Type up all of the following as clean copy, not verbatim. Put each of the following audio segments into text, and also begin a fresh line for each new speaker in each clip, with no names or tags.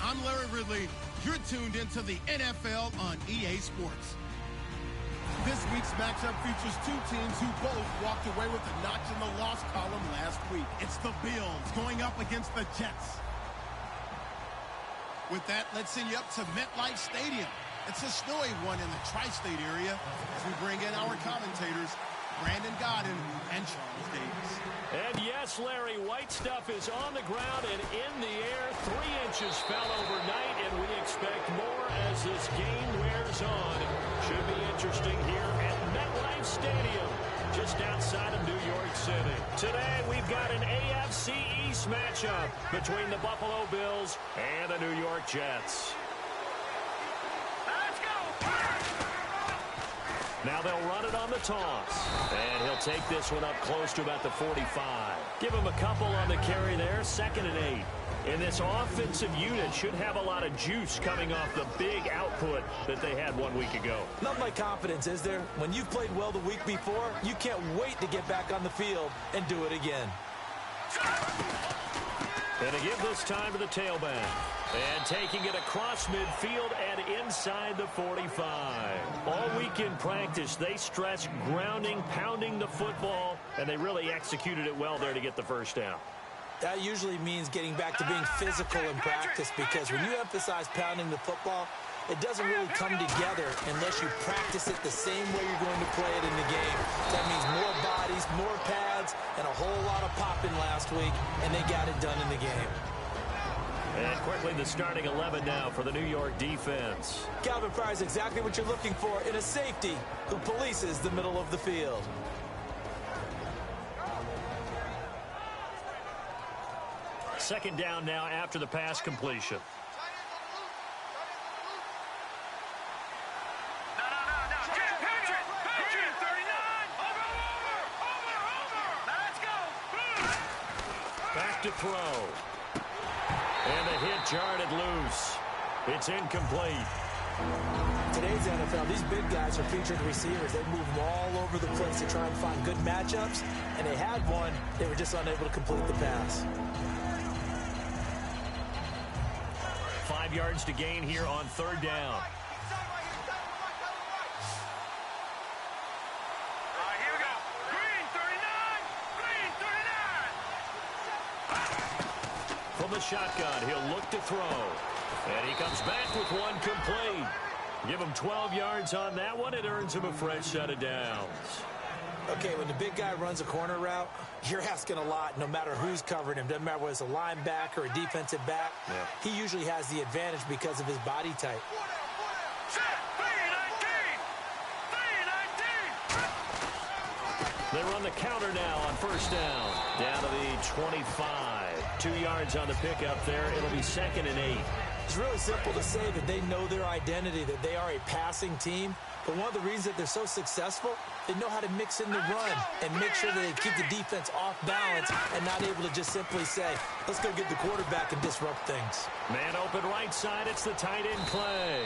I'm Larry Ridley. You're tuned into the NFL on EA Sports. This week's matchup features two teams who both walked away with a notch in the loss column last week. It's the Bills going up against the Jets. With that, let's send you up to MetLife Stadium. It's a snowy one in the tri-state area as we bring in our commentators, Brandon Godden and Charles Davis.
And yes, Larry, white stuff is on the ground and in the air. 3 inches fell overnight, and we expect more as this game wears on. Should be interesting here at MetLife Stadium, just outside of New York City. Today, we've got an AFC East matchup between the Buffalo Bills and the New York Jets. Now they'll run it on the toss. And he'll take this one up close to about the 45. Give him a couple on the carry there, 2nd and 8. And this offensive unit should have a lot of juice coming off the big output that they had 1 week ago.
Nothing like confidence, is there? When you've played well the week before, you can't wait to get back on the field and do it again.
And to give this time to the tailback. And taking it across midfield and inside the 45. All week in practice, they stressed grounding, pounding the football, and they really executed it well there to get the first down.
That usually means getting back to being physical in practice, because when you emphasize pounding the football, it doesn't really come together unless you practice it the same way you're going to play it in the game. That means more bodies, more pads, and a whole lot of popping last week, and they got it done in the game.
And quickly, the starting 11 now for the New York defense.
Calvin Pryor is exactly what you're looking for in a safety who polices the middle of the field.
Second down now after the pass completion. Back to throw. And the hit jarred it loose. It's incomplete.
Today's NFL, these big guys are featured receivers. They move them all over the place to try and find good matchups. And they had one. They were just unable to complete the pass.
5 yards to gain here on 3rd down. From the shotgun, he'll look to throw. And he comes back with one complete. Give him 12 yards on that one. It earns him a fresh set of downs.
Okay, when the big guy runs a corner route, you're asking a lot no matter who's covering him. Doesn't matter whether it's a linebacker or a defensive back.
Yeah.
He usually has the advantage because of his body type.
They run the counter now on 1st down. Down to the 25. 2 yards on the pickup there. It'll be 2nd and 8.
It's really simple to say that they know their identity, that they are a passing team. But one of the reasons that they're so successful, they know how to mix in the run and make sure that they keep the defense off balance and not able to just simply say, let's go get the quarterback and disrupt things.
Man open right side. It's the tight end play.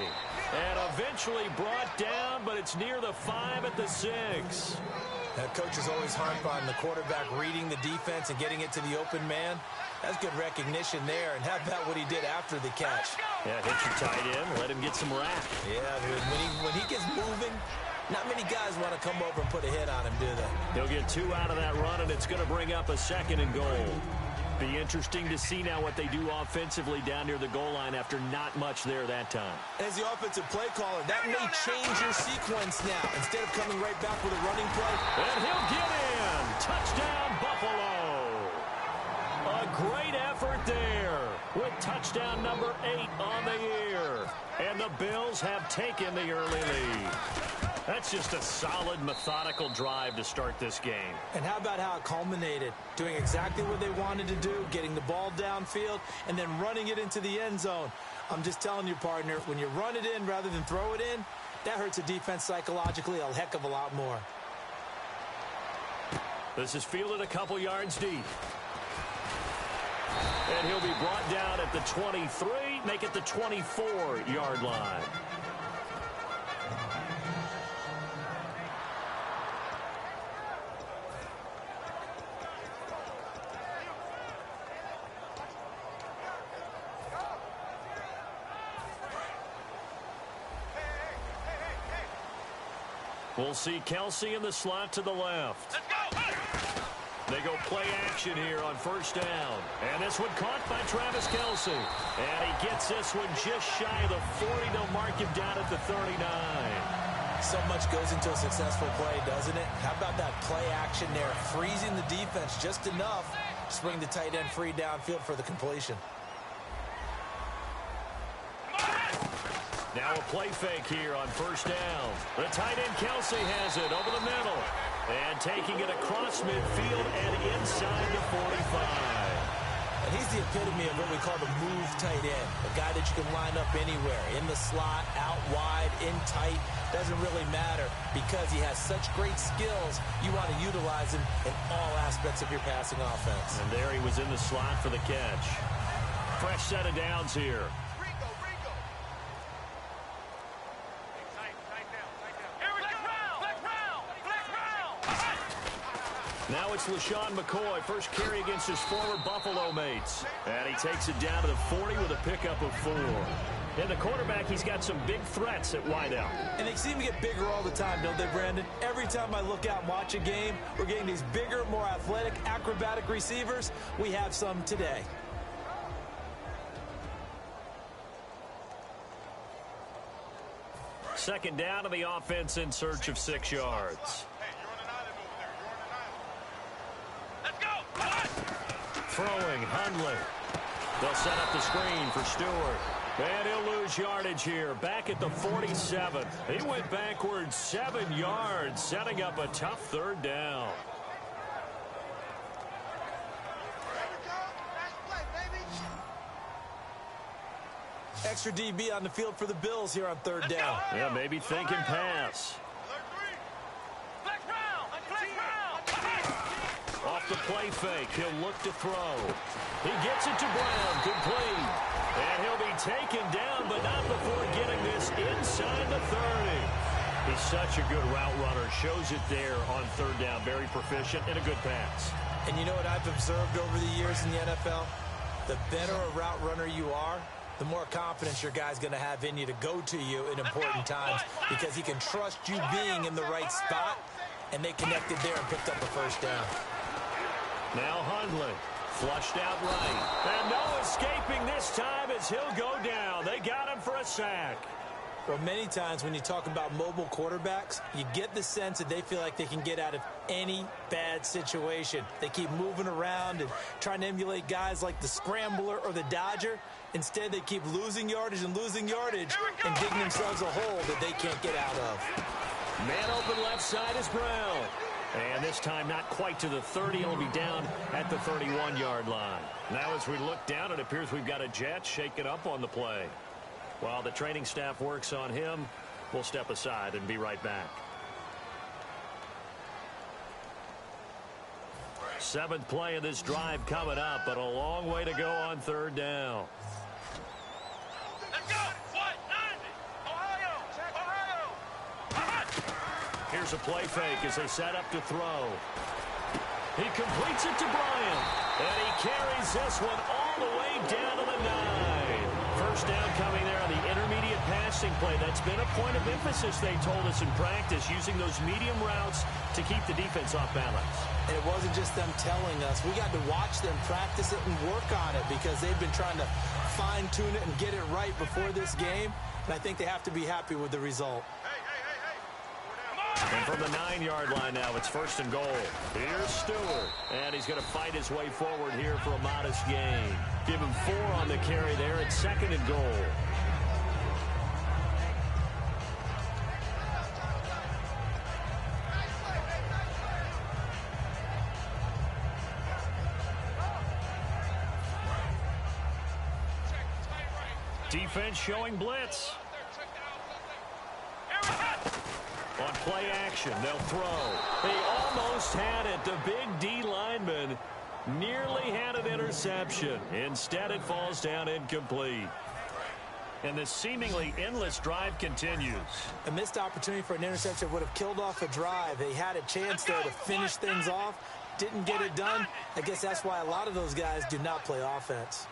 And eventually brought down, but it's near the 5 at the 6.
Coaches always harp on the quarterback reading the defense and getting it to the open man. That's good recognition there. And how about what he did after the catch?
Yeah, hit your tight end, let him get some rap.
Yeah, dude, when he gets moving, not many guys want to come over and put a hit on him, do they?
He'll get 2 out of that run, and it's going to bring up a 2nd and goal. Be interesting to see now what they do offensively down near the goal line after not much there that time.
As the offensive play caller, that may change your sequence now. Instead of coming right back with a running play.
And he'll get in. Touchdown, Buffalo. A great effort there with touchdown number 8 on the year. And the Bills have taken the early lead. That's just a solid, methodical drive to start this game.
And how about how it culminated? Doing exactly what they wanted to do, getting the ball downfield, and then running it into the end zone. I'm just telling you, partner, when you run it in rather than throw it in, that hurts a defense psychologically a heck of a lot more.
This is fielded a couple yards deep. And he'll be brought down at the 23, make it the 24-yard line. We'll see Kelsey in the slot to the left.
Let's go!
They go play action here on first down. And this one caught by Travis Kelsey. And he gets this one just shy of the 40. They'll mark him down at the 39.
So much goes into a successful play, doesn't it? How about that play action there? Freezing the defense just enough to bring the tight end free downfield for the completion.
Now a play fake here on first down. The tight end Kelsey has it over the middle. And taking it across midfield and inside the 45.
And he's the epitome of what we call the move tight end. A guy that you can line up anywhere. In the slot, out wide, in tight. Doesn't really matter because he has such great skills. You want to utilize him in all aspects of your passing offense.
And there he was in the slot for the catch. Fresh set of downs here. Now it's LaShawn McCoy, first carry against his former Buffalo mates. And he takes it down to the 40 with a pickup of 4. And the quarterback, he's got some big threats at wideout.
And they seem to get bigger all the time, don't they, Brandon? Every time I look out and watch a game, we're getting these bigger, more athletic, acrobatic receivers. We have some today.
Second down to the offense in search of 6 yards. Throwing, Hundley. They'll set up the screen for Stewart. And he'll lose yardage here, back at the 47. He went backwards 7 yards, setting up a tough third down.
Extra DB on the field for the Bills here on third down.
Yeah, maybe thinking pass. Off the play fake, he'll look to throw. He gets it to Brown, complete. And he'll be taken down, but not before getting this inside the 30. He's such a good route runner. Shows it there on third down. Very proficient and a good pass.
And you know what I've observed over the years in the NFL? The better a route runner you are, the more confidence your guy's going to have in you to go to you in important times because he can trust you being in the right spot, and they connected there and picked up a first down.
Now Hundley, flushed out right. And no escaping this time as he'll go down. They got him for a sack.
Well, many times when you talk about mobile quarterbacks, you get the sense that they feel like they can get out of any bad situation. They keep moving around and trying to emulate guys like the Scrambler or the Dodger. Instead, they keep losing yardage and digging themselves a hole that they can't get out of.
Man open left side is Brown. And this time not quite to the 30. He'll be down at the 31-yard line. Now as we look down, it appears we've got a jet shaken up on the play. While the training staff works on him, we'll step aside and be right back. 7th play of this drive coming up, but a long way to go on third down.
Let's go! What? 90! Ohio!
Here's a play fake as they set up to throw. He completes it to Bryant. And he carries this one all the way down to the 9. First down coming there on the intermediate passing play. That's been a point of emphasis, they told us in practice, using those medium routes to keep the defense off balance.
And it wasn't just them telling us. We got to watch them practice it and work on it because they've been trying to fine-tune it and get it right before this game. And I think they have to be happy with the result.
And from the 9-yard line now, it's 1st and goal. Here's Stewart. And he's going to fight his way forward here for a modest gain. Give him 4 on the carry there at 2nd and goal. Defense showing blitz. On play action, they'll throw. He almost had it. The big D lineman nearly had an interception. Instead, it falls down incomplete. And this seemingly endless drive continues.
A missed opportunity for an interception would have killed off a drive. They had a chance there to finish things off. Didn't get it done. I guess that's why a lot of those guys do not play offense.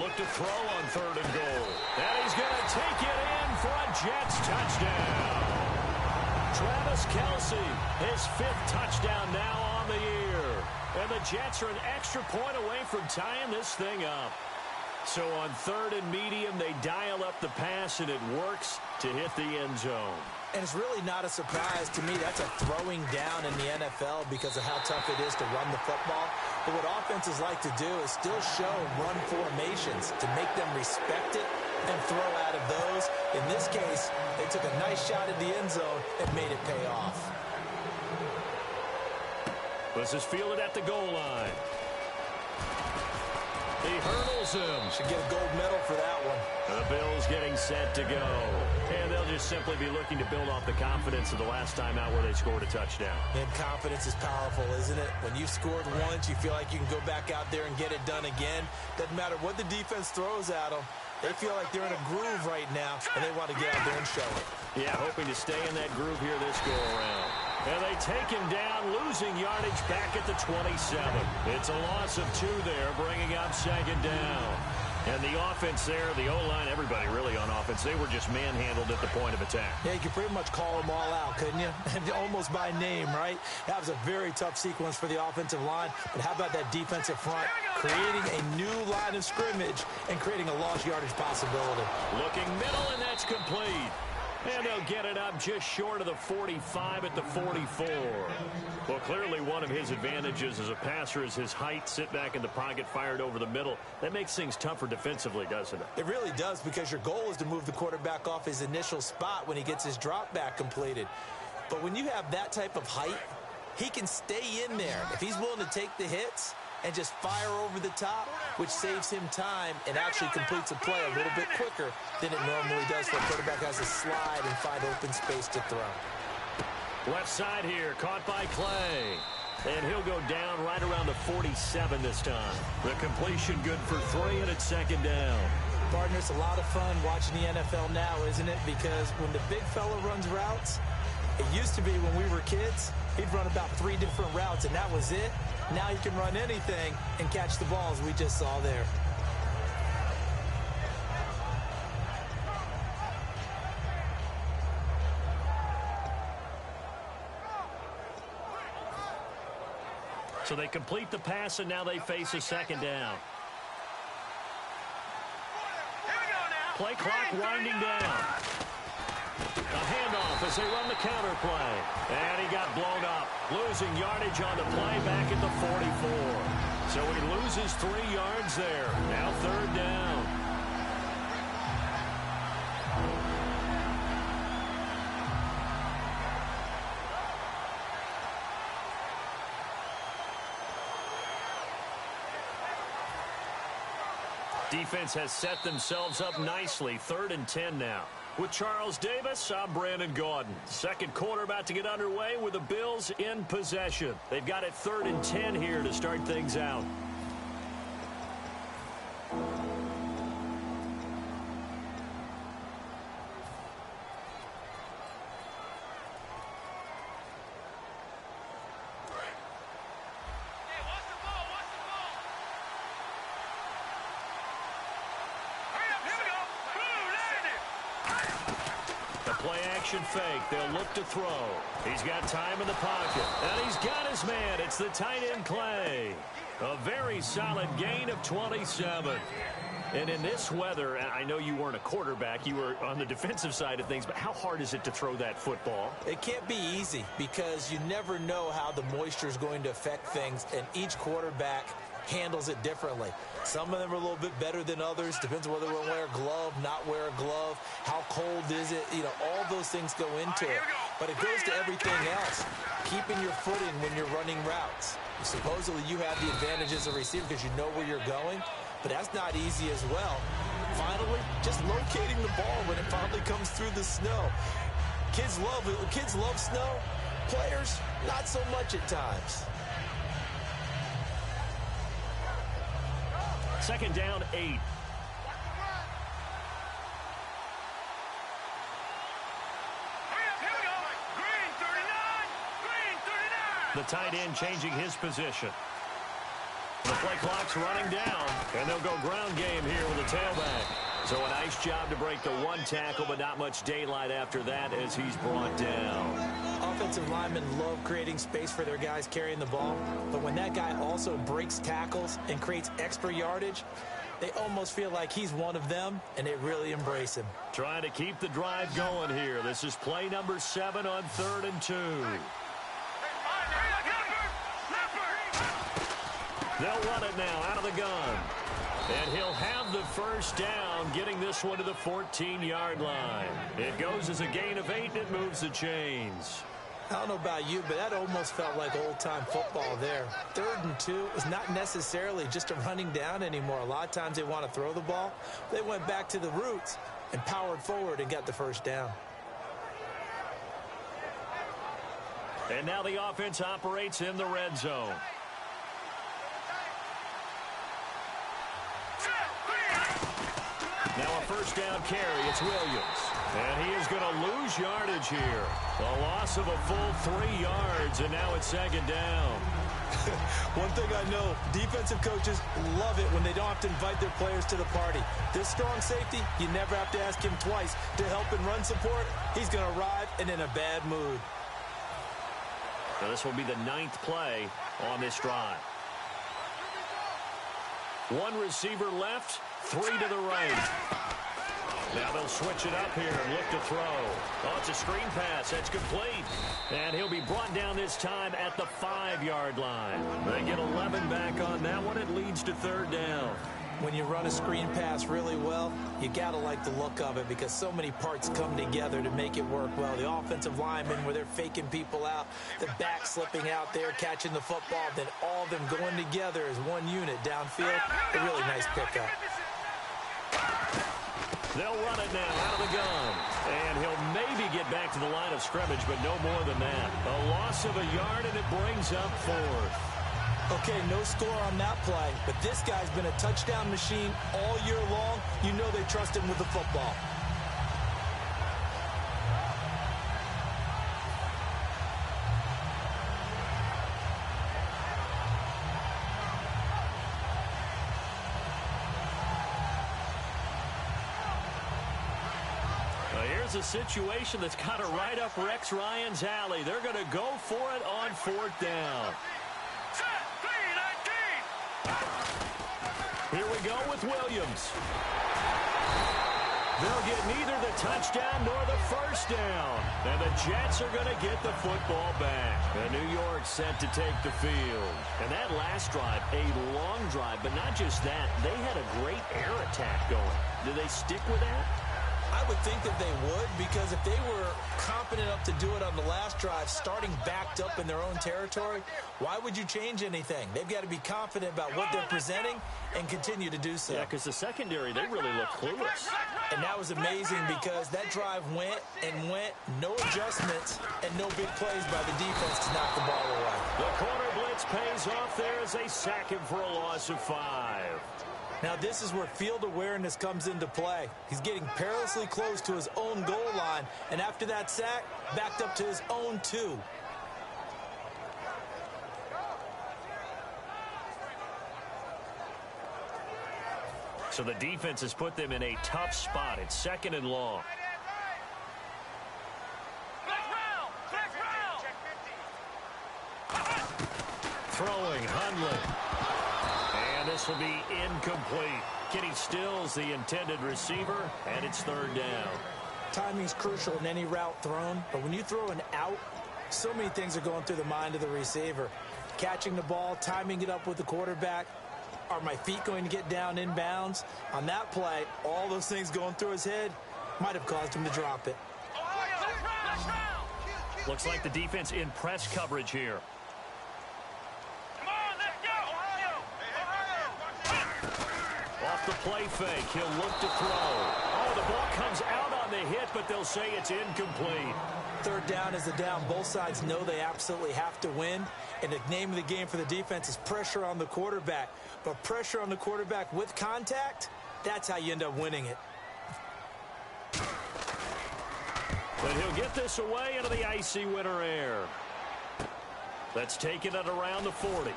look to throw on 3rd and goal. And he's going to take it in for a Jets touchdown. Travis Kelce, his 5th touchdown now on the year. And the Jets are an extra point away from tying this thing up. So on 3rd and medium, they dial up the pass, and it works to hit the end zone.
And it's really not a surprise to me. That's a throwing down in the NFL because of how tough it is to run the football. But what offenses like to do is still show run formations to make them respect it and throw out of those. In this case, they took a nice shot at the end zone and made it pay off.
This is fielded at the goal line. He hurdles him.
Should get a gold medal for that one.
The Bills getting set to go. And they'll just simply be looking to build off the confidence of the last time out where they scored a touchdown.
And confidence is powerful, isn't it? When you've scored once, you feel like you can go back out there and get it done again. Doesn't matter what the defense throws at them. They feel like they're in a groove right now, and they want to get out there and show it.
Yeah, hoping to stay in that groove here this go-around. And they take him down, losing yardage back at the 27. It's a loss of 2 there, bringing up 2nd down. And the offense there, the O-line, everybody really on offense, they were just manhandled at the point of attack.
Yeah, you could pretty much call them all out, couldn't you? Almost by name, right? That was a very tough sequence for the offensive line. But how about that defensive front? Creating a new line of scrimmage and creating a lost yardage possibility.
Looking middle, and that's complete. And they'll get it up just short of the 45 at the 44. Well, clearly one of his advantages as a passer is his height. Sit back in the pocket, fired over the middle. That makes things tougher defensively, doesn't it?
It really does, because your goal is to move the quarterback off his initial spot when he gets his drop back completed. But when you have that type of height, he can stay in there. If he's willing to take the hits and just fire over the top, which saves him time and actually completes a play a little bit quicker than it normally does, for a quarterback has to slide and find open space to throw.
Left side here, caught by Clay. And he'll go down right around the 47 this time. The completion good for 3, and it's 2nd down.
Partner, it's a lot of fun watching the NFL now, isn't it? Because when the big fella runs routes, it used to be when we were kids, he'd run about 3 different routes, and that was it. Now he can run anything and catch the balls we just saw there.
So they complete the pass, and now they face a 2nd down. Play clock winding down. A handoff as they run the counter play. And he got blown up. Losing yardage on the play back at the 44. So he loses 3 yards there. Now 3rd down. Defense has set themselves up nicely. 3rd and 10 now. With Charles Davis, I'm Brandon Gaudin. Second quarter about to get underway with the Bills in possession. They've got it 3rd and 10 here to start things out. Fake. They'll look to throw. He's got time in the pocket. And he's got his man. It's the tight end, Clay. A very solid gain of 27. And in this weather, I know you weren't a quarterback. You were on the defensive side of things. But how hard is it to throw that football?
It can't be easy because you never know how the moisture is going to affect things. And each quarterback handles it differently. Some of them are a little bit better than others. Depends on whether we'll wear a glove, not wear a glove. How cold is it? You know, all those things go into it. But it goes to everything else. Keeping your footing when you're running routes. Supposedly you have the advantage as a receiver because you know where you're going. But that's not easy as well. Finally, just locating the ball when it finally comes through the snow. Kids love snow. Players, not so much at times.
2nd down, 8.
Here we go. Green 39. Green 39.
The tight end changing his position. The play clock's running down, and they'll go ground game here with the tailback. So a nice job to break the one tackle, but not much daylight after that as he's brought down.
Offensive linemen love creating space for their guys carrying the ball, but when that guy also breaks tackles and creates extra yardage, they almost feel like he's one of them, and they really embrace him.
Trying to keep the drive going here. This is play number 7 on 3rd and 2. They'll run it now out of the gun. And he'll have the first down, getting this one to the 14-yard line. It goes as a gain of 8, and it moves the chains.
I don't know about you, but that almost felt like old-time football there. 3rd and 2 is not necessarily just a running down anymore. A lot of times they want to throw the ball. They went back to the roots and powered forward and got the first down.
And now the offense operates in the red zone. Now a first down carry. It's Williams. And he is going to lose yardage here. A loss of a full 3 yards, and now it's 2nd down.
One thing I know, defensive coaches love it when they don't have to invite their players to the party. This strong safety, you never have to ask him twice to help in run support. He's going to arrive and in a bad mood.
So this will be the 9th play on this drive. 1 receiver left, 3 to the right. Now they'll switch it up here and look to throw. Oh, it's a screen pass. That's complete. And he'll be brought down this time at the 5-yard line. They get 11 back on that one. It leads to 3rd down.
When you run a screen pass really well, you got to like the look of it because so many parts come together to make it work well. The offensive linemen, where they're faking people out, the back slipping out there, catching the football, then all of them going together as one unit downfield. A really nice pickup.
They'll run it now out of the gun. And he'll maybe get back to the line of scrimmage, but no more than that. A loss of a yard, and it brings up 4th.
Okay, no score on that play, but this guy's been a touchdown machine all year long. You know they trust him with the football.
A situation that's kind of right up Rex Ryan's alley. They're going to go for it on 4th down. Here we go with Williams. They'll get neither the touchdown nor the first down. And the Jets are going to get the football back. And New York set to take the field. And that last drive, a long drive, but not just that. They had a great air attack going. Do they stick with that?
I would think that they would, because if they were competent enough to do it on the last drive, starting backed up in their own territory, why would you change anything? They've got to be confident about what they're presenting and continue to do so.
Yeah, because the secondary, they really look clueless.
And that was amazing because that drive went and went, no adjustments, and no big plays by the defense to knock the ball away.
The corner blitz pays off there as they sack him for a loss of 5.
Now this is where field awareness comes into play. He's getting perilously close to his own goal line, and after that sack, backed up to his own 2.
So the defense has put them in a tough spot. It's 2nd and long. Throwing, Hundley. And this will be incomplete. Kenny Stills, the intended receiver, and it's 3rd down.
Timing's crucial in any route thrown, but when you throw an out, so many things are going through the mind of the receiver. Catching the ball, timing it up with the quarterback. Are my feet going to get down inbounds? On that play, all those things going through his head might have caused him to drop it.
Looks like the defense in press coverage here. Off the play fake, he'll look to throw. Oh, the ball comes out on the hit, but they'll say it's incomplete.
3rd down is the down. Both sides know they absolutely have to win. And the name of the game for the defense is pressure on the quarterback. But pressure on the quarterback with contact, that's how you end up winning it.
But he'll get this away into the icy winter air. That's taken at around the 40.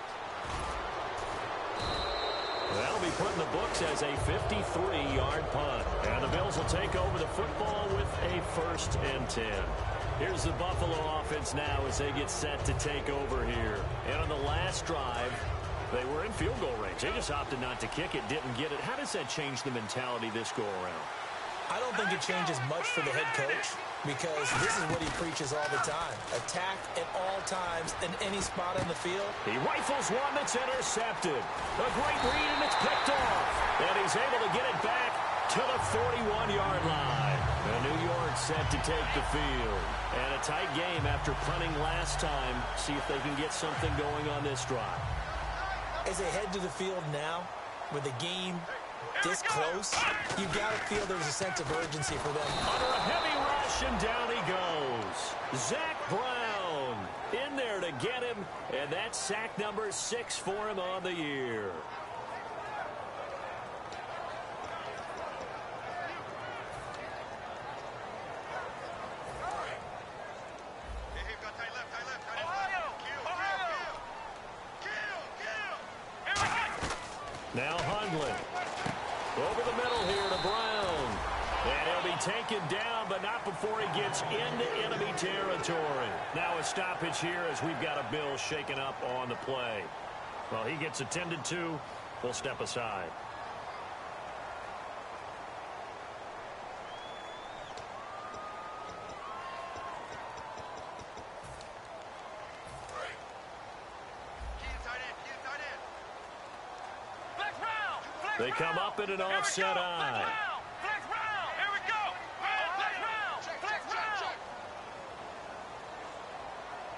That'll be put in the books as a 53-yard punt. And the Bills will take over the football with a 1st and 10. Here's the Buffalo offense now as they get set to take over here. And on the last drive, they were in field goal range. They just opted not to kick it, didn't get it. How does that change the mentality this go-around? I don't think it changes much for the head coach because this is what he preaches all the time. Attack at all times in any spot on the field. He rifles one that's intercepted. A great read, and it's picked off. And he's able to get it back to the 41-yard line. And New York set to take the field. And a tight game after punting last time. See if they can get something going on this drive. As they head to the field now, with the game this close, you've got to feel there's a sense of urgency for them. Under a heavy rush, and down he goes. Zach Brown in there to get him, and that's sack number 6 for him on the year. Now Hundley. Over the middle here to Brown. And he'll be taken down, but not before he gets into enemy territory. Now a stoppage here as we've got a Bill shaken up on the play. Well, he gets attended to. We'll step aside. They come up in an offset eye.
Here we go. Flex round.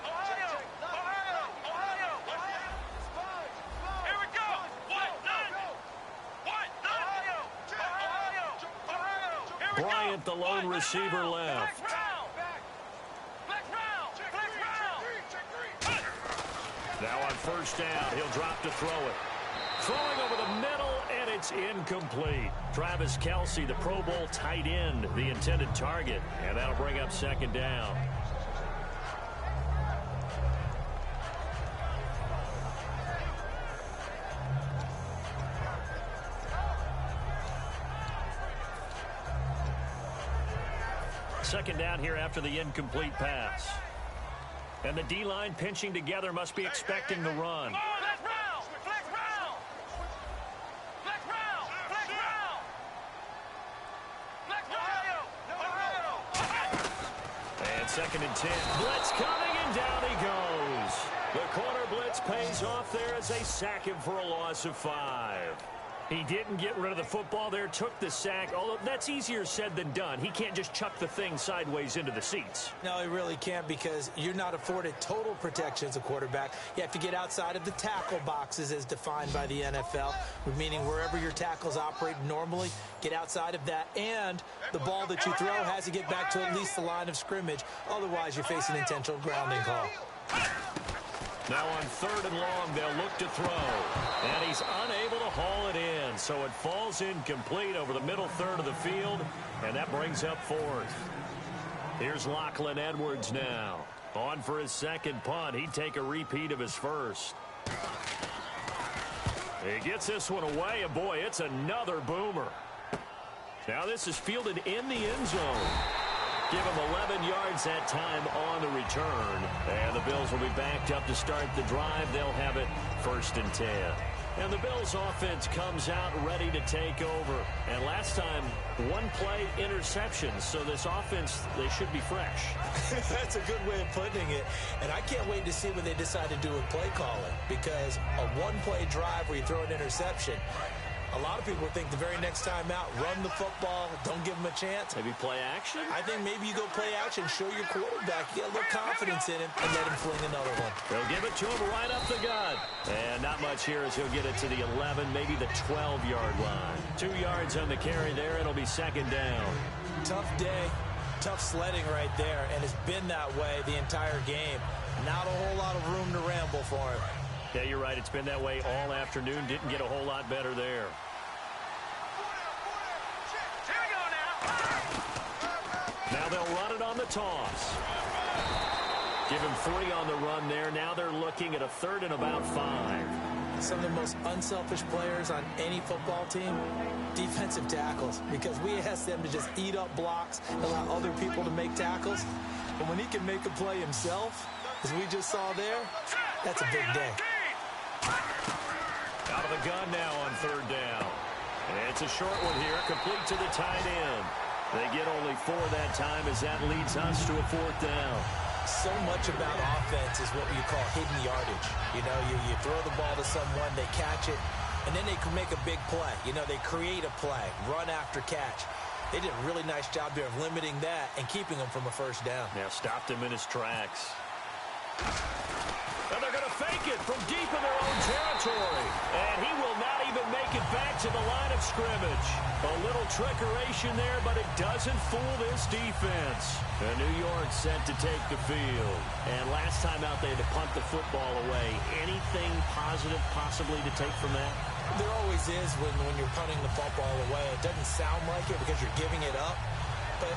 Ohio. Here we go. Ohio.
Bryant, the lone receiver, left. Now on 1st down, he'll drop to throw it. Throwing over the middle, and it's incomplete. Travis Kelce, the Pro Bowl tight end, the intended target, and that'll bring up 2nd down. Second down here after the incomplete pass. And the D-line pinching together must be expecting the run. And 2nd and 10. Blitz coming, and down he goes. The corner blitz pays off there as they sack him for a loss of 5. He didn't get rid of the football there, took the sack, although that's easier said than done. He can't just chuck the thing sideways into the seats.
No, he really can't because you're not afforded total protection as a quarterback. You have to get outside of the tackle boxes as defined by the NFL, meaning wherever your tackles operate normally, get outside of that. And the ball that you throw has to get back to at least the line of scrimmage. Otherwise, you're facing intentional grounding call.
Now on 3rd and long, they'll look to throw. And he's unable to haul it in. So it falls incomplete over the middle third of the field. And that brings up 4th. Here's Lachlan Edwards now. On for his 2nd punt. He'd take a repeat of his 1st. He gets this one away. And boy, it's another boomer. Now this is fielded in the end zone. Give him 11 yards that time on the return. And the Bills will be backed up to start the drive. They'll have it 1st and 10. And the Bills offense comes out ready to take over. And last time, 1-play interceptions. So this offense, they should be fresh.
That's a good way of putting it. And I can't wait to see what they decide to do with play calling. Because a 1-play drive where you throw an interception, a lot of people think the very next time out, run the football, don't give him a chance.
Maybe play action?
I think maybe you go play action, show your quarterback, get a little confidence in him, and let him fling another one.
They'll give it to him right up the gut. And not much here as he'll get it to the 11, maybe the 12-yard line. 2 yards on the carry there. It'll be 2nd down.
Tough day, tough sledding right there, and it's been that way the entire game. Not a whole lot of room to ramble for him.
Yeah, you're right. It's been that way all afternoon. Didn't get a whole lot better there. Now they'll run it on the toss. Give him 3 on the run there. Now they're looking at a 3rd and about 5.
Some of the most unselfish players on any football team, defensive tackles, because we ask them to just eat up blocks and allow other people to make tackles. But when he can make a play himself, as we just saw there, that's a big day.
Out of the gun now on third down. And it's a short one here, complete to the tight end. They get only 4 that time as that leads us to a fourth down.
So much about offense is what you call hidden yardage. You know, you throw the ball to someone, they catch it, and then they can make a big play. You know, they create a play, run after catch. They did a really nice job there of limiting that and keeping him from a first down.
Now stopped him in his tracks. And they're going to fake it from deep in their own territory. And he will not even make it back to the line of scrimmage. A little trickeration there, but it doesn't fool this defense. And New York set to take the field. And last time out, they had to punt the football away. Anything positive possibly to take from that?
There always is when you're punting the football away. It doesn't sound like it because you're giving it up, but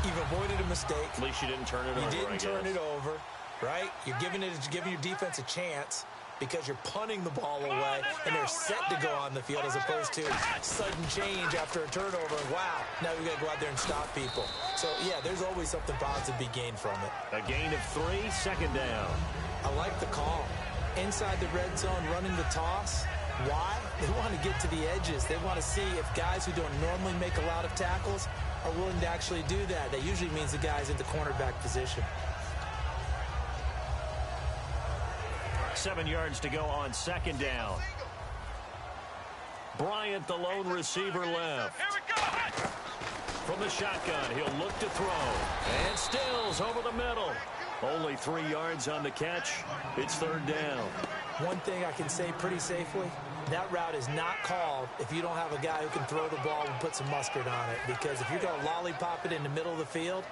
you've avoided a mistake.
At least you didn't turn it over,
You didn't turn it over, right? You're giving your defense a chance because you're punting the ball away, and they're set to go on the field as opposed to sudden change after a turnover. Wow, now we've got to go out there and stop people. So, yeah, there's always something positive to be gained from it.
A gain of 3, second down.
I like the call. Inside the red zone, running the toss. Why? They want to get to the edges. They want to see if guys who don't normally make a lot of tackles are willing to actually do that. That usually means the guy's in the cornerback position.
7 yards to go on second down. Bryant, the lone receiver, left.
Here we go.
From the shotgun, he'll look to throw. And Stills over the middle. Only 3 yards on the catch. It's third down.
One thing I can say pretty safely, that route is not called if you don't have a guy who can throw the ball and put some mustard on it. Because if you're going to lollipop it in the middle of the field,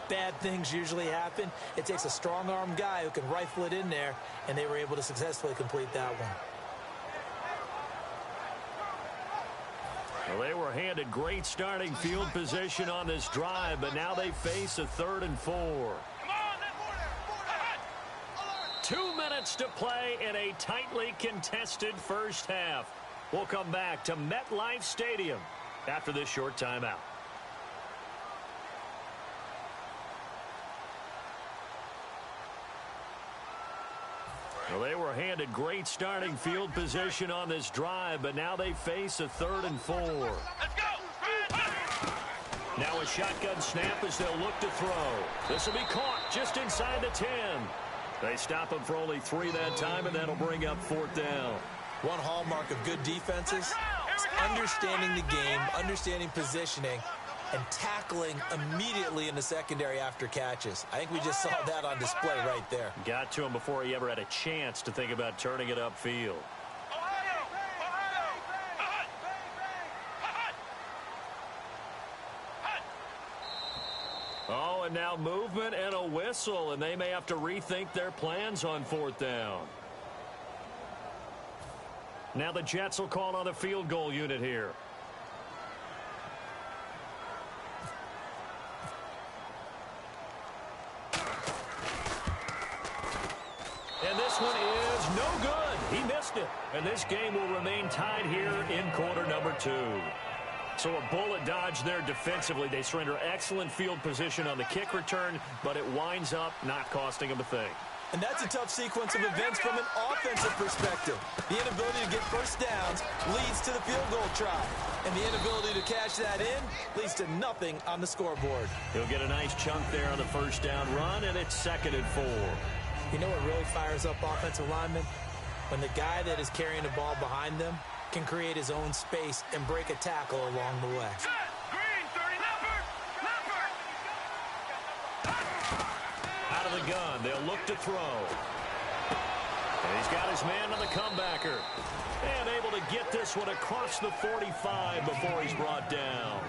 bad things usually happen. It takes a strong-arm guy who can rifle it in there, and they were able to successfully complete that one.
Well, they were handed great starting field position on this drive, but now they face a 3rd and 4. 2 minutes to play in a tightly contested first half. We'll come back to MetLife Stadium after this short timeout. Well, they were handed great starting field position on this drive, but now they face a 3rd and 4.
Let's go.
Now a shotgun snap as they'll look to throw. This will be caught just inside the 10. They stop him for only 3 that time, and that'll bring up 4th down.
One hallmark of good defenses is understanding the game, understanding positioning, and tackling immediately in the secondary after catches. I think we just saw that on display right there.
Got to him before he ever had a chance to think about turning it upfield. Oh, and now movement and a whistle, and they may have to rethink their plans on 4th down. Now the Jets will call on the field goal unit here. And this one is no good. He missed it. And this game will remain tied here in quarter number 2. So a bullet dodge there defensively. They surrender excellent field position on the kick return, but it winds up not costing them a thing.
And that's a tough sequence of events from an offensive perspective. The inability to get first downs leads to the field goal try. And the inability to cash that in leads to nothing on the scoreboard.
He'll get a nice chunk there on the first down run, and it's 2nd and 4.
You know what really fires up offensive linemen? When the guy that is carrying the ball behind them can create his own space and break a tackle along the way.
Green, 30,
Out of the gun, they'll look to throw. And he's got his man on the comebacker. And able to get this one across the 45 before he's brought down.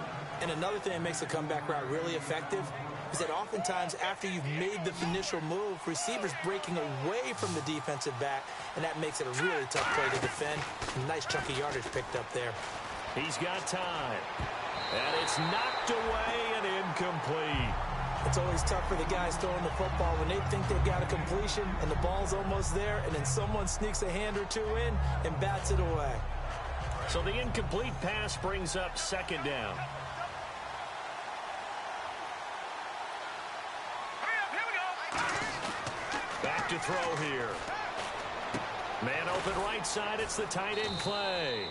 And another thing that makes the comeback route really effective is that oftentimes after you've made the initial move, receivers breaking away from the defensive back, and that makes it a really tough play to defend. A nice chunk of yardage picked up there.
He's got time. And it's knocked away and incomplete.
It's always tough for the guys throwing the football when they think they've got a completion and the ball's almost there, and then someone sneaks a hand or two in and bats it away.
So the incomplete pass brings up second down. Back to throw here. Man open right side. It's the tight end play.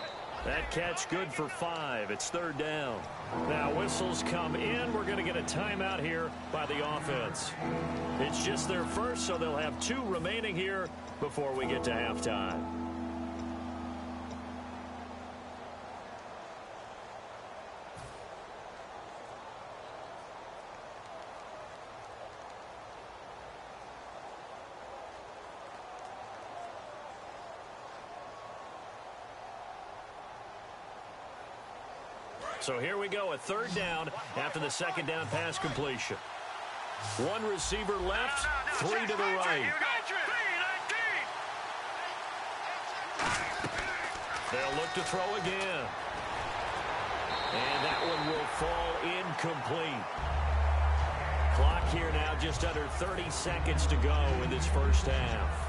That catch good for 5. It's third down. Now whistles come in. We're going to get a timeout here by the offense. It's just their first, so they'll have 2 remaining here before we get to halftime. So here we go, a third down after the second down pass completion. 1 receiver left, 3 to the right. They'll look to throw again. And that one will fall incomplete. Clock here now just under 30 seconds to go in this first half.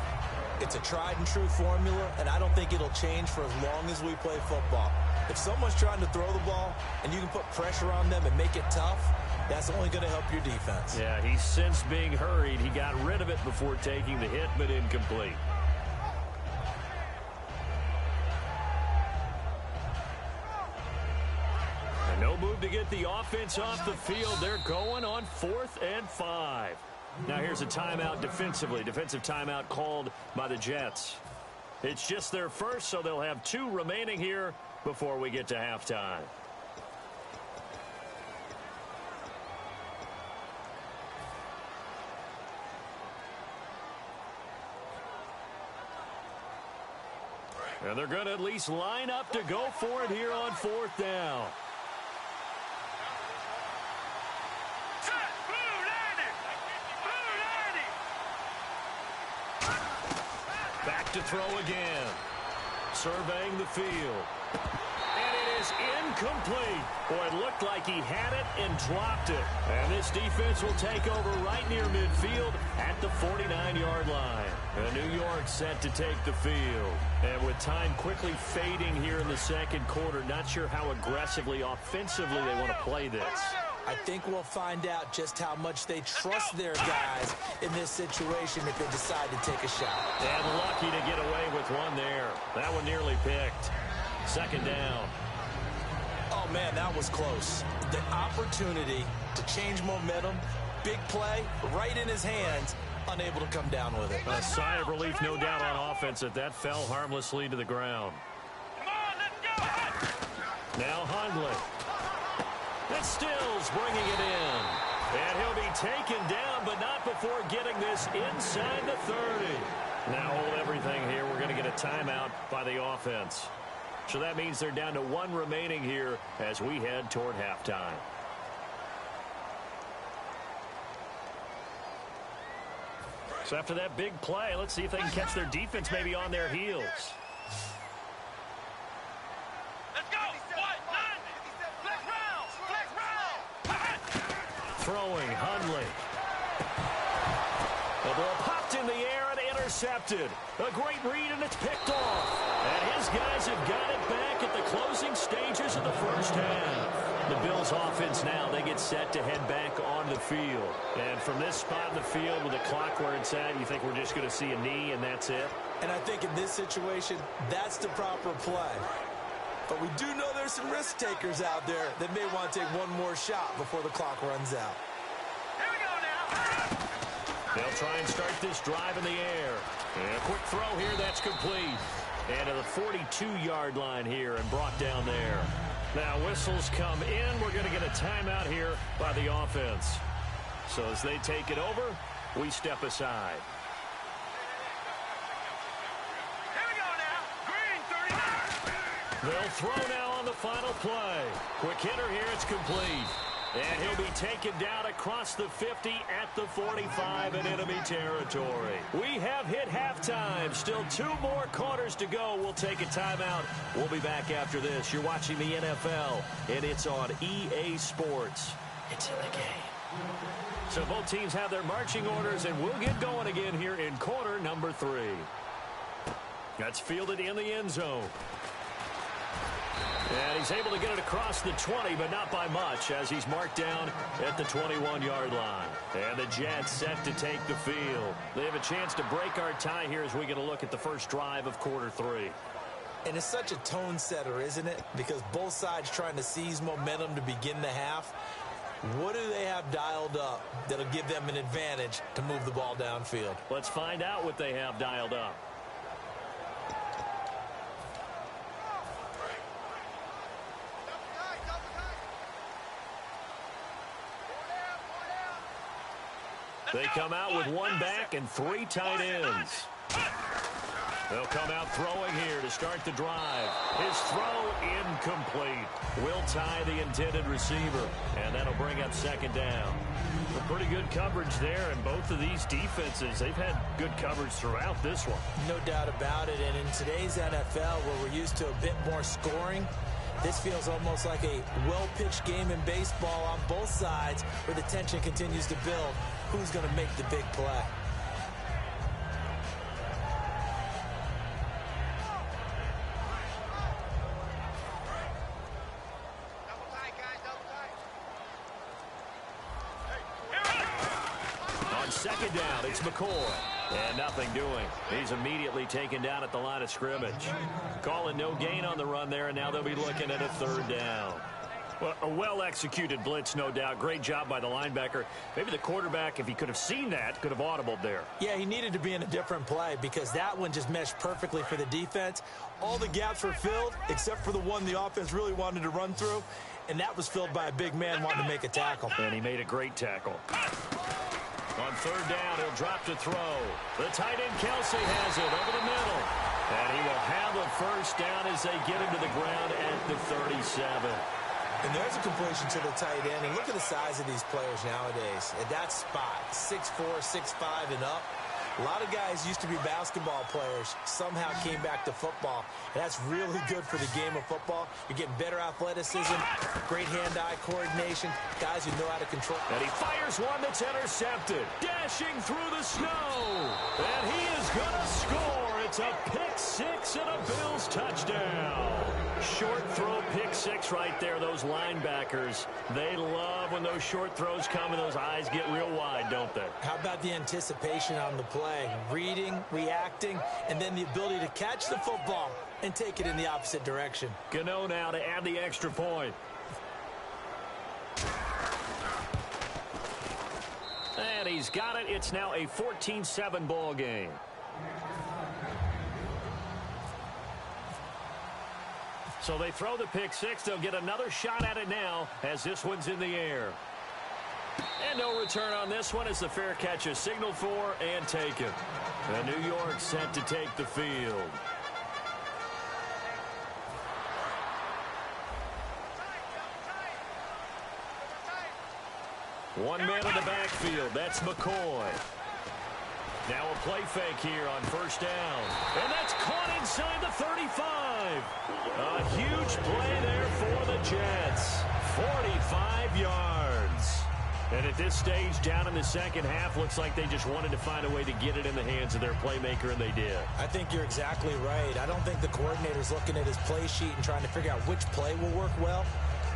It's a tried and true formula, and I don't think it'll change for as long as we play football. If someone's trying to throw the ball and you can put pressure on them and make it tough, that's only going to help your defense.
Yeah, he's since being hurried. He got rid of it before taking the hit, but incomplete. And no move to get the offense off the field. They're going on 4th and 5. Now here's a timeout defensively. Defensive timeout called by the Jets. It's just their first, so they'll have 2 remaining here before we get to halftime. And they're going to at least line up to go for it here on 4th down. Back to throw again. Surveying the field. And it is incomplete. Boy, it looked like he had it and dropped it. And this defense will take over right near midfield at the 49-yard line. And New York set to take the field. And with time quickly fading here in the second quarter, not sure how aggressively, offensively they want to play this.
I think we'll find out just how much they trust their guys in this situation if they decide to take a shot.
And lucky to get away with one there. That one nearly picked. Second down.
Oh, man, that was close. The opportunity to change momentum, big play, right in his hands, unable to come down with it.
A sigh of relief, no doubt, on offense that fell harmlessly to the ground.
Come on, let's go.
Now Hundley. And Stills bringing it in. And he'll be taken down, but not before getting this inside the 30. Now hold everything here. We're going to get a timeout by the offense. So that means they're down to 1 remaining here as we head toward halftime. So after that big play, let's see if they can catch their defense maybe on their heels.
Let's go. Flex round.
Throwing, Hundley. The ball popped in the air and intercepted. A great read, and it's picked off. And his guys have got it back at the closing stages of the first half. The Bills offense now, they get set to head back on the field. And from this spot in the field with the clock where it's at, you think we're just going to see a knee and that's it?
And I think in this situation, that's the proper play. But we do know there's some risk takers out there that may want to take one more shot before the clock runs out.
Here we go now.
They'll try and start this drive in the air. And a quick throw here, that's complete. And to the 42-yard line here and brought down there. Now whistles come in. We're going to get a timeout here by the offense. So as they take it over, we step aside.
Here we go now. Green 39.
They'll throw now on the final play. Quick hitter here, it's complete. And he'll be taken down across the 50 at the 45 in enemy territory. We have hit halftime. Still 2 more quarters to go. We'll take a timeout. We'll be back after this. You're watching the NFL, and it's on EA Sports. It's in the game. So both teams have their marching orders, and we'll get going again here in quarter number 3. That's fielded in the end zone. And he's able to get it across the 20, but not by much, as he's marked down at the 21-yard line. And the Jets set to take the field. They have a chance to break our tie here as we get a look at the first drive of quarter 3.
And it's such a tone setter, isn't it? Because both sides trying to seize momentum to begin the half. What do they have dialed up that'll give them an advantage to move the ball downfield?
Let's find out what they have dialed up. They come out with one back and 3 tight ends. They'll come out throwing here to start the drive. His throw incomplete. Will tie the intended receiver, and that'll bring up second down. Some pretty good coverage there, and both of these defenses, they've had good coverage throughout this one.
No doubt about it, and in today's NFL, where we're used to a bit more scoring, this feels almost like a well-pitched game in baseball on both sides, where the tension continues to build. Who's going to make the big play?
On second down, it's McCoy. And nothing doing. He's immediately taken down at the line of scrimmage. Calling no gain on the run there, and now they'll be looking at a third down. Well, a well-executed blitz, no doubt. Great job by the linebacker. Maybe the quarterback, if he could have seen that, could have audibled there.
Yeah, he needed to be in a different play because that one just meshed perfectly for the defense. All the gaps were filled except for the one the offense really wanted to run through, and that was filled by a big man wanting to make a tackle.
And he made a great tackle. On third down, he'll drop to throw. The tight end, Kelsey, has it over the middle. And he will have a first down as they get him to the ground at the 37.
And there's a completion to the tight end. And look at the size of these players nowadays. At that spot, 6'4", 6'5", and up. A lot of guys used to be basketball players, somehow came back to football. And that's really good for the game of football. You're getting better athleticism, great hand-eye coordination, guys who know how to control.
And he fires one that's intercepted, dashing through the snow. And he is going to score. It's a pick six and a Bills touchdown. Short throw pick six right there. Those linebackers, they love when those short throws come and those eyes get real wide, don't they?
How about the anticipation on the play? Reading, reacting, and then the ability to catch the football and take it in the opposite direction.
Gano now to add the extra point. And he's got it. It's now a 14-7 ball game. So they throw the pick six. They'll get another shot at it now as this one's in the air. And no return on this one as the fair catch is signaled for and taken. And New York set to take the field. One man in the backfield. That's McCoy. Now a play fake here on first down. And that's caught inside the 35. A huge play there for the Jets. 45 yards. And at this stage, down in the second half, looks like they just wanted to find a way to get it in the hands of their playmaker, and they did.
I think you're exactly right. I don't think the coordinator's looking at his play sheet and trying to figure out which play will work well.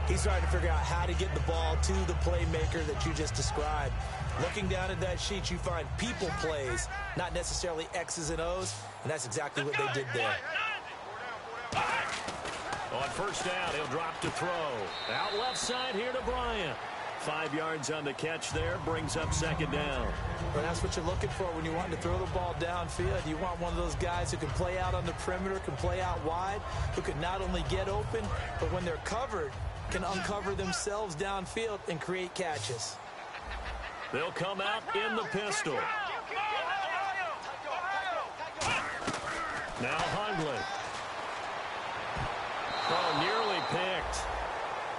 He's trying to figure out how to get the ball to the playmaker that you just described. Looking down at that sheet, you find people plays, not necessarily X's and O's, and that's exactly what they did there.
On first down, he'll drop to throw. Out left side here to Bryant. 5 yards on the catch there, brings up second down.
Well, that's what you're looking for when you want to throw the ball downfield. You want one of those guys who can play out on the perimeter, can play out wide, who can not only get open, but when they're covered, can uncover themselves downfield and create catches.
They'll come out in the pistol. Now Hundley. Oh, nearly picked.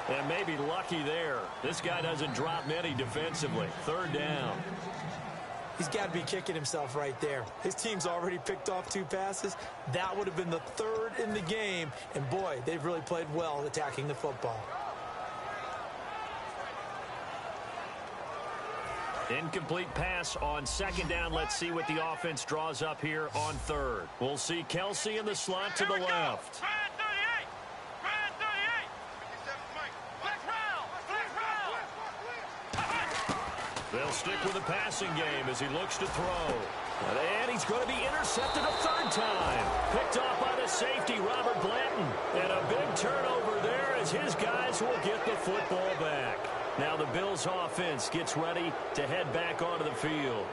And maybe lucky there. This guy doesn't drop many defensively. Third down.
He's got to be kicking himself right there. His team's already picked off 2 passes. That would have been the 3rd in the game. And boy, they've really played well attacking the football.
Incomplete pass on second down. Let's see what the offense draws up here on third. We'll see Kelsey in the slot to the left. They'll stick with the passing game as he looks to throw. And he's going to be intercepted a third time. Picked off by the safety, Robert Blanton. And a big turnover there as his guys will get the football back. Now the Bills offense gets ready to head back onto the field.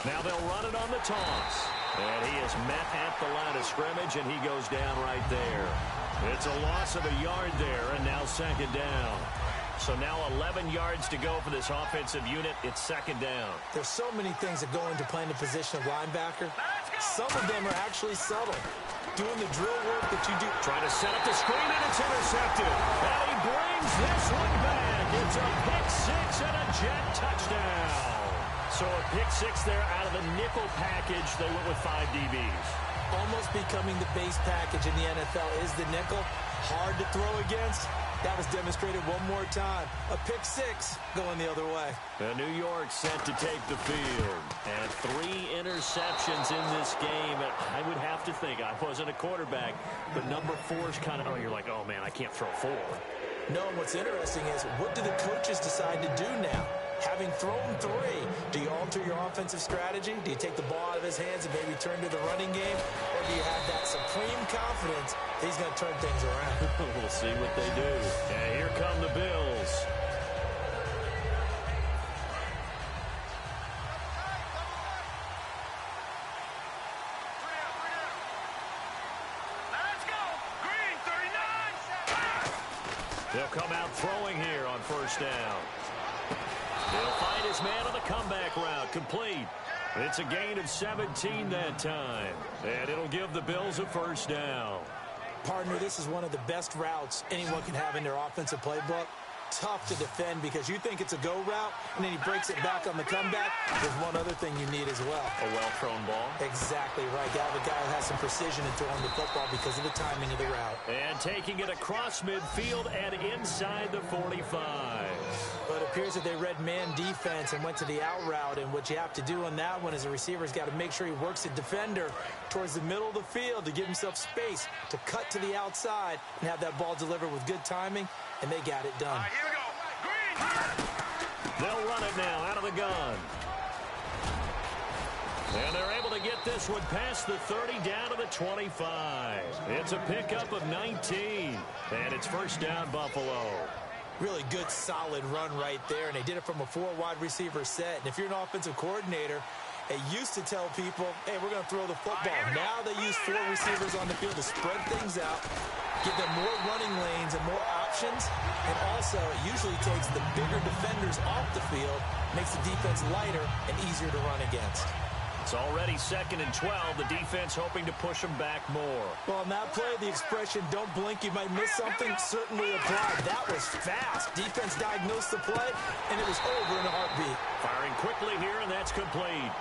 Now they'll run it on the toss. And he is met at the line of scrimmage, and he goes down right there. It's a loss of a yard there, and now second down. So now 11 yards to go for this offensive unit. It's second down.
There's so many things that go into playing the position of linebacker. Some of them are actually subtle. Doing the drill work that you do.
Trying to set up the screen, and it's intercepted. And he brings this one back. It's a pick six and a jet touchdown. So a pick six there out of the nickel package. They went with 5 DBs.
Almost becoming the base package in the NFL is the nickel. Hard to throw against. That was demonstrated one more time. A pick six going the other way.
And New York set to take the field. And 3 interceptions in this game. I would have to think, I wasn't a quarterback, but number 4 is kind of, you're like, oh man, I can't throw 4.
No, what's interesting is, what do the coaches decide to do now? Having thrown 3, do you alter your offensive strategy? Do you take the ball out of his hands and maybe turn to the running game? Or do you have that supreme confidence that he's going to turn things around?
We'll see what they do. And here come the Bills.
Let's go. Green 39.
They'll come out throwing here on first down. He'll find his man on the comeback route. Complete. It's a gain of 17 that time. And it'll give the Bills a first down.
Partner, this is one of the best routes anyone can have in their offensive playbook. Tough to defend because you think it's a go route, and then he breaks it back on the comeback. There's one other thing you need as well.
A well-thrown ball.
Exactly right. You have a guy who has some precision in throwing the football because of the timing of the route.
And taking it across midfield and inside the 45.
But it appears that they read man defense and went to the out route, and what you have to do on that one is a receiver's got to make sure he works the defender towards the middle of the field to give himself space to cut to the outside and have that ball delivered with good timing, and they got it done.
Here we go. Green.
They'll run it now out of the gun. And they're able to get this one past the 30 down to the 25. It's a pickup of 19. And it's first down, Buffalo.
Really good, solid run right there, and they did it from a 4 wide receiver set. And if you're an offensive coordinator, they used to tell people, hey, we're going to throw the football. Now they use 4 receivers on the field to spread things out, give them more running lanes and more options, and also it usually takes the bigger defenders off the field, makes the defense lighter and easier to run against.
It's already 2nd and 12. The defense hoping to push them back more.
Well, on that play, the expression, don't blink, you might miss something, certainly applied. That was fast. Defense diagnosed the play, and it was over in a heartbeat.
Firing quickly here, and that's complete.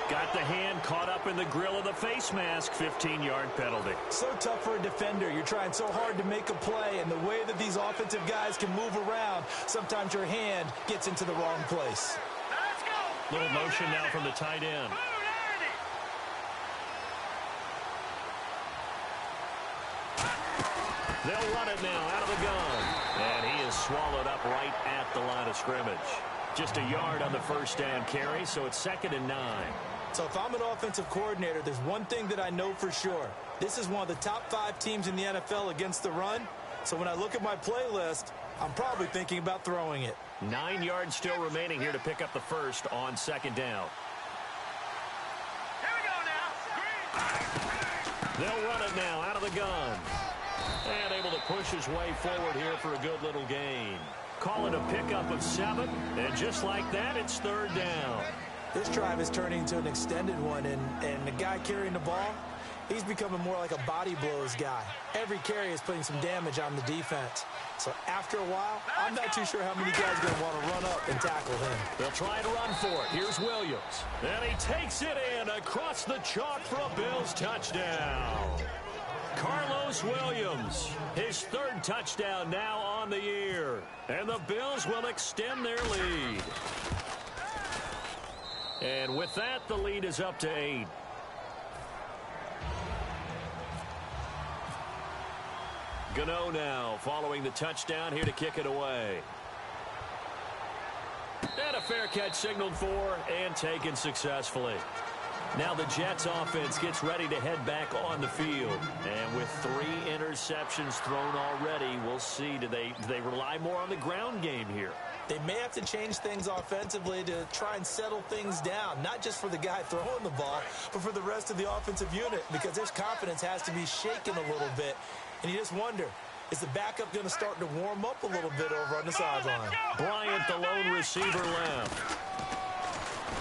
Got the hand caught up in the grill of the face mask. 15-yard penalty.
So tough for a defender. You're trying so hard to make a play, and the way that these offensive guys can move around, sometimes your hand gets into the wrong place.
Let's go.
Little motion now from the tight end. They'll run it now out of the gun. And he is swallowed up right at the line of scrimmage. Just a yard on the first down carry, so it's 2nd and 9.
So if I'm an offensive coordinator, there's one thing that I know for sure. This is one of the top 5 teams in the NFL against the run. So when I look at my playlist, I'm probably thinking about throwing it.
9 yards still remaining here to pick up the first on 2nd down.
Here we go now. Green.
They'll run it now out of the gun. And able to push his way forward here for a good little gain. Call it a pickup of 7. And just like that, it's 3rd down.
This drive is turning into an extended one, and the guy carrying the ball, He's becoming more like a body blows guy. Every carry is putting some damage on the defense. So after a while, I'm not too sure how many guys are going to want to run up and tackle him.
They'll try to run for it. Here's Williams. And he takes it in across the chalk for a Bills touchdown. Carlos Williams, his third touchdown now on the year. And the Bills will extend their lead. And with that, the lead is up to 8. Gano now following the touchdown here to kick it away. And a fair catch signaled for and taken successfully. Now the Jets offense gets ready to head back on the field. And with 3 interceptions thrown already, we'll see. Do they rely more on the ground game here?
They may have to change things offensively to try and settle things down, not just for the guy throwing the ball, but for the rest of the offensive unit, because his confidence has to be shaken a little bit. And you just wonder, is the backup going to start to warm up a little bit over on the sideline?
Bryant, the lone receiver, left.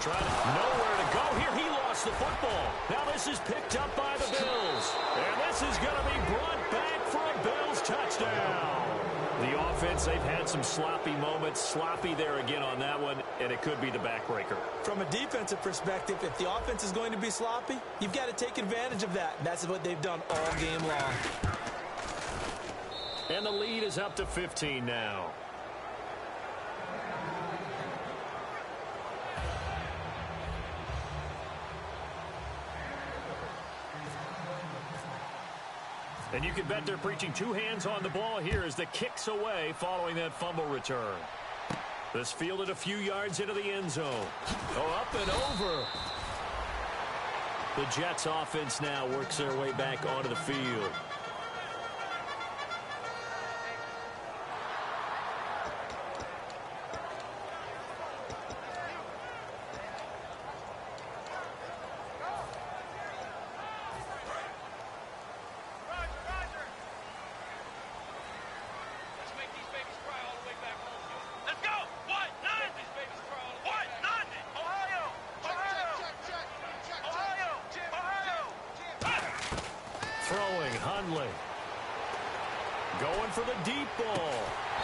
Nowhere to go here. He lost the football. Now this is picked up by the Bills. And this is going to be brought back for a Bills touchdown. The offense, they've had some sloppy moments. Sloppy there again on that one, and it could be the backbreaker.
From a defensive perspective, if the offense is going to be sloppy, you've got to take advantage of that. And that's what they've done all game long.
And the lead is up to 15 now. And you can bet they're preaching 2 hands on the ball here as the kick's away following that fumble return. This fielded a few yards into the end zone. Oh, up and over. The Jets offense now works their way back onto the field. Going for the deep ball.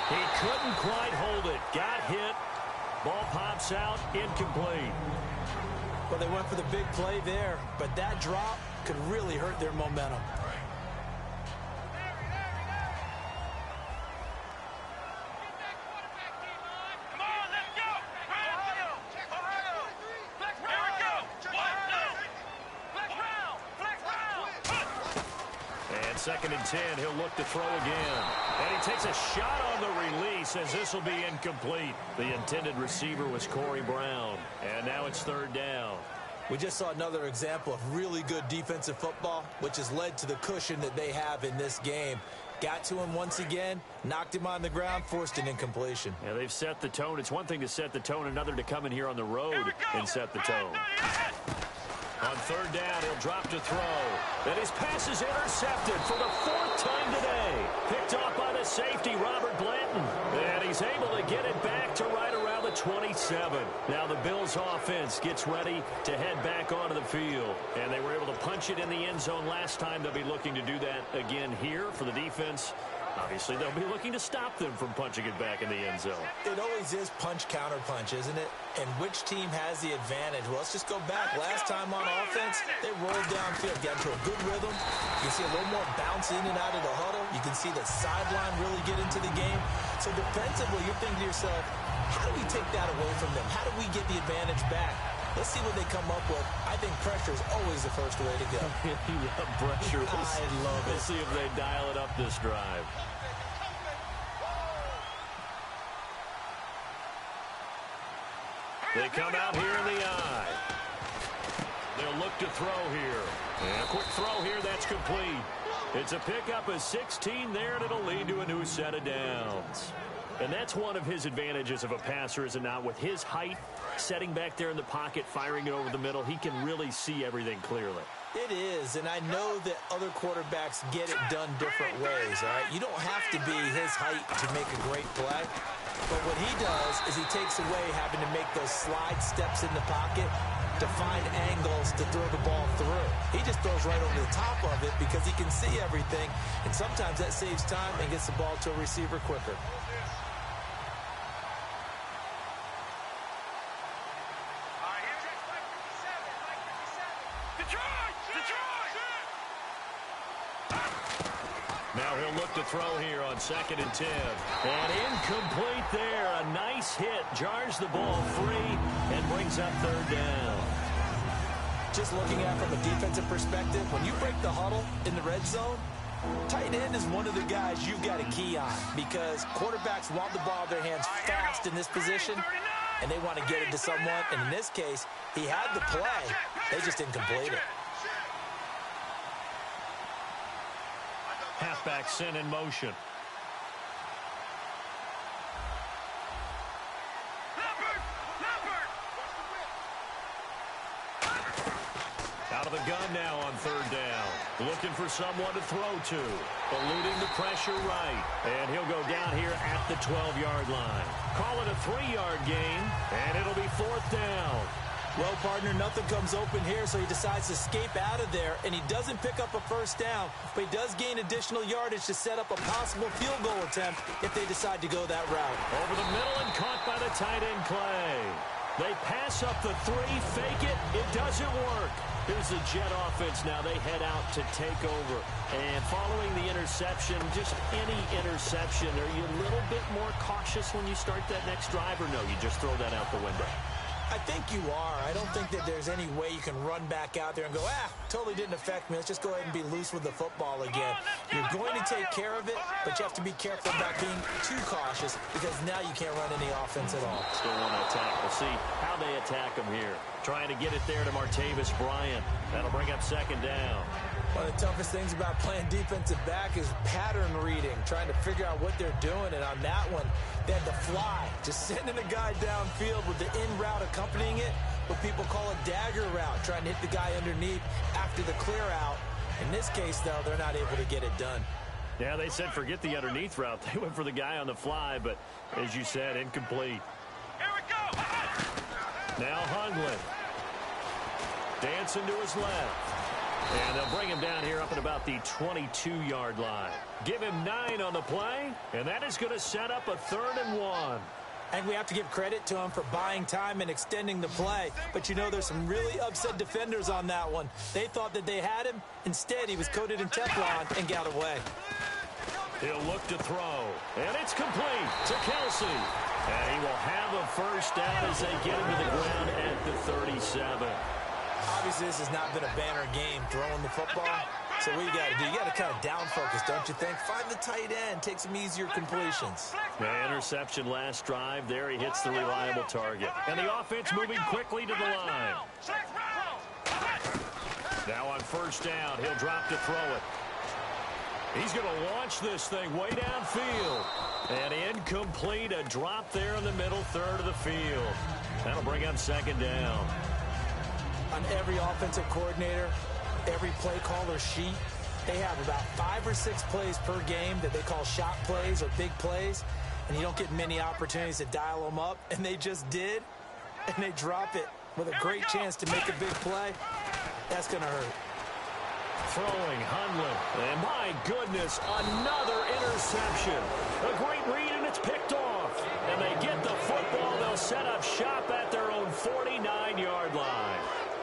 He couldn't quite hold it. Got hit. Ball pops out. Incomplete.
Well, they went for the big play there, but that drop could really hurt their momentum.
Second and 10, he'll look to throw again. And he takes a shot on the release as this will be incomplete. The intended receiver was Corey Brown. And now it's 3rd down.
We just saw another example of really good defensive football, which has led to the cushion that they have in this game. Got to him once again, knocked him on the ground, forced an incompletion.
Yeah, they've set the tone. It's one thing to set the tone, another to come in here on the road and set the tone. On 3rd down, he'll drop to throw. And his pass is intercepted for the 4th time today. Picked off by the safety, Robert Blanton. And he's able to get it back to right around the 27. Now the Bills offense gets ready to head back onto the field. And they were able to punch it in the end zone last time. They'll be looking to do that again here for the defense. Obviously, they'll be looking to stop them from punching it back in the end zone.
It always is punch-counter-punch, isn't it? And which team has the advantage? Well, let's just go back. Last time on offense, they rolled downfield, got into a good rhythm. You can see a little more bounce in and out of the huddle. You can see the sideline really get into the game. So defensively, you're thinking to yourself, how do we take that away from them? How do we get the advantage back? Let's see what they come up with. I think pressure is always the first way to go.
You love pressure.
I love it.
We'll see if they dial it up this drive. They come out here in the eye. They'll look to throw here. And a quick throw here, that's complete. It's a pickup of 16 there, and it'll lead to a new set of downs. And that's one of his advantages of a passer, is it not? With his height, setting back there in the pocket, firing it over the middle, he can really see everything clearly.
It is, and I know that other quarterbacks get it done different ways, all right? You don't have to be his height to make a great play. But what he does is he takes away having to make those slide steps in the pocket. to find angles to throw the ball through. He just throws right over the top of it because he can see everything, and sometimes that saves time and gets the ball to a receiver quicker.
Now he'll look to throw here on 2nd and 10. And incomplete there. A nice hit. Jars the ball free and brings up 3rd down.
Just looking at it from a defensive perspective, when you break the huddle in the red zone, tight end is one of the guys you've got a key on because quarterbacks want the ball in their hands fast in this position, and they want to get it to someone. And in this case, he had the play. They just didn't complete it.
Halfback sent in motion. Out of the gun now on 3rd down. Looking for someone to throw to. Eluding the pressure right. And he'll go down here at the 12-yard line. Call it a 3-yard gain, and it'll be 4th down.
Well, partner, nothing comes open here, so he decides to escape out of there, and he doesn't pick up a 1st down, but he does gain additional yardage to set up a possible field goal attempt if they decide to go that route.
Over the middle and caught by the tight end, Clay. They pass up the 3, fake it. It doesn't work. Here's the Jet offense now. They head out to take over. And following the interception, just any interception, are you a little bit more cautious when you start that next drive, or no, you just throw that out the window?
I think you are. I don't think that there's any way you can run back out there and go, totally didn't affect me. Let's just go ahead and be loose with the football again. You're going to take care of it, but you have to be careful about being too cautious because now you can't run any offense at all.
Still want to attack. We'll see how they attack him here. Trying to get it there to Martavis Bryant. That'll bring up 2nd down.
One of the toughest things about playing defensive back is pattern reading, trying to figure out what they're doing. And on that one, they had the fly, just sending a guy downfield with the in route accompanying it, what people call a dagger route, trying to hit the guy underneath after the clear out. In this case, though, they're not able to get it done.
Yeah, they said forget the underneath route. They went for the guy on the fly, but as you said, incomplete.
Here we go.
Now Hundley. Dancing to his left. And they'll bring him down here up at about the 22-yard line. Give him 9 on the play, and that is going to set up a 3rd and 1.
And we have to give credit to him for buying time and extending the play. But, you know, there's some really upset defenders on that one. They thought that they had him. Instead, he was coated in Teflon and got away.
He'll look to throw, and it's complete to Kelsey. And he will have a 1st down as they get him to the ground at the 37.
Obviously, this has not been a banner game throwing the football. So what you got to do, you got to kind of down focus, don't you think? Find the tight end, take some easier completions.
The interception last drive. There he hits the reliable target. And the offense moving quickly to the line. Now on 1st down, he'll drop to throw it. He's going to launch this thing way downfield. And incomplete, a drop there in the middle 3rd of the field. That'll bring up 2nd down.
On every offensive coordinator, every play caller sheet, they have about 5 or 6 plays per game that they call shot plays or big plays, and you don't get many opportunities to dial them up, and they just did, and they drop it with a great chance to make a big play. That's going to hurt.
Throwing Hundley, and my goodness, another interception. A great read, and it's picked off. And they get the football. They'll set up shop at their own 49-yard line.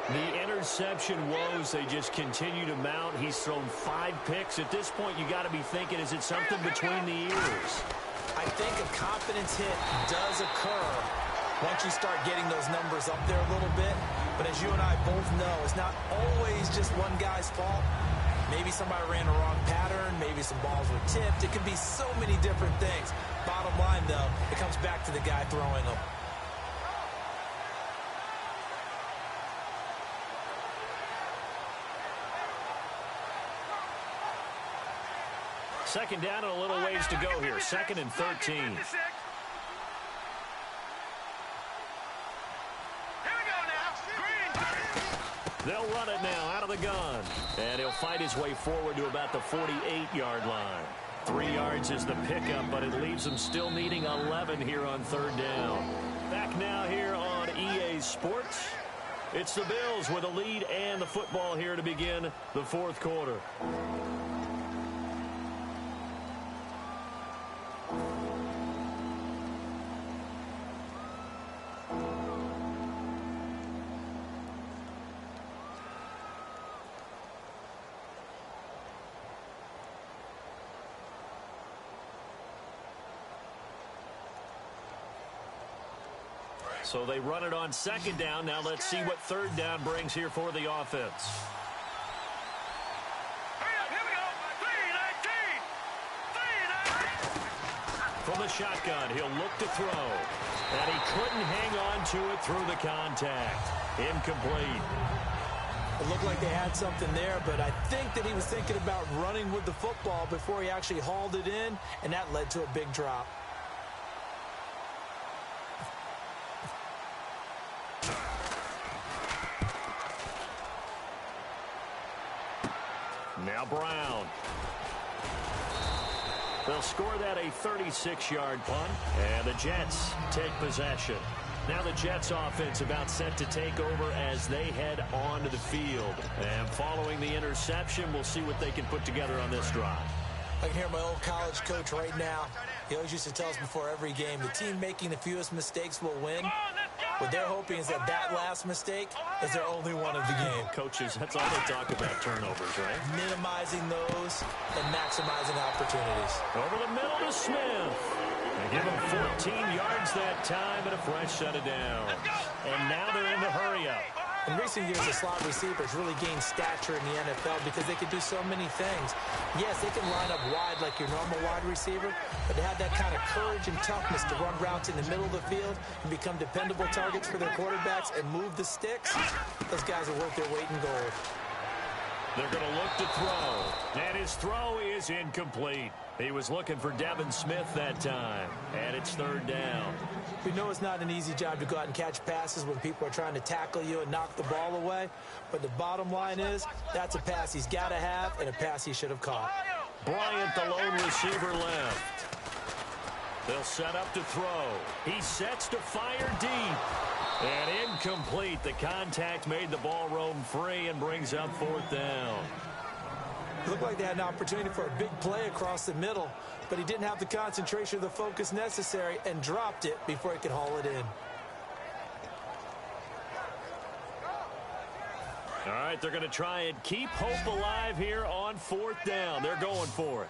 The interception woes, they just continue to mount. He's thrown 5 picks. At this point, you got to be thinking, is it something between the ears?
I think a confidence hit does occur once you start getting those numbers up there a little bit. But as you and I both know, it's not always just one guy's fault. Maybe somebody ran the wrong pattern. Maybe some balls were tipped. It could be so many different things. Bottom line, though, it comes back to the guy throwing them.
Second down and a little ways to go here. 2nd and 13. They'll run it now out of the gun. And he'll fight his way forward to about the 48-yard line. 3 yards is the pickup, but it leaves them still needing 11 here on 3rd down. Back now here on EA Sports. It's the Bills with a lead and the football here to begin the fourth quarter. So they run it on second down. Now let's see what third down brings here for the offense.
Here we go. 3-19.
From the shotgun, he'll look to throw. And he couldn't hang on to it through the contact. Incomplete.
It looked like they had something there, but I think that he was thinking about running with the football before he actually hauled it in, and that led to a big drop.
Now Brown. They'll score that a 36-yard punt, and the Jets take possession. Now the Jets offense about set to take over as they head onto the field. And following the interception, we'll see what they can put together on this drive.
I can hear my old college coach right now. He always used to tell us before every game, the team making the fewest mistakes will win. What they're hoping is that that last mistake is their only one of the game.
Coaches, that's all they talk about, turnovers, right?
Minimizing those and maximizing opportunities.
Over the middle to Smith. They give him 14 yards that time and a fresh set of downs. And now they're in the hurry-up.
In recent years, the slot receivers really gained stature in the NFL because they can do so many things. Yes, they can line up wide like your normal wide receiver, but to have that kind of courage and toughness to run routes in the middle of the field and become dependable targets for their quarterbacks and move the sticks, those guys are worth their weight in gold.
They're going to look to throw. And his throw is incomplete. He was looking for Devin Smith that time. And it's third down.
We know it's not an easy job to go out and catch passes when people are trying to tackle you and knock the ball away. But the bottom line is, that's a pass he's got to have and a pass he should have caught.
Bryant, the lone receiver, left. They'll set up to throw. He sets to fire deep. And incomplete. The contact made the ball roam free and brings up fourth down.
It looked like they had an opportunity for a big play across the middle, but he didn't have the concentration or the focus necessary and dropped it before he could haul it in.
All right, they're going to try and keep hope alive here on fourth down. They're going for it.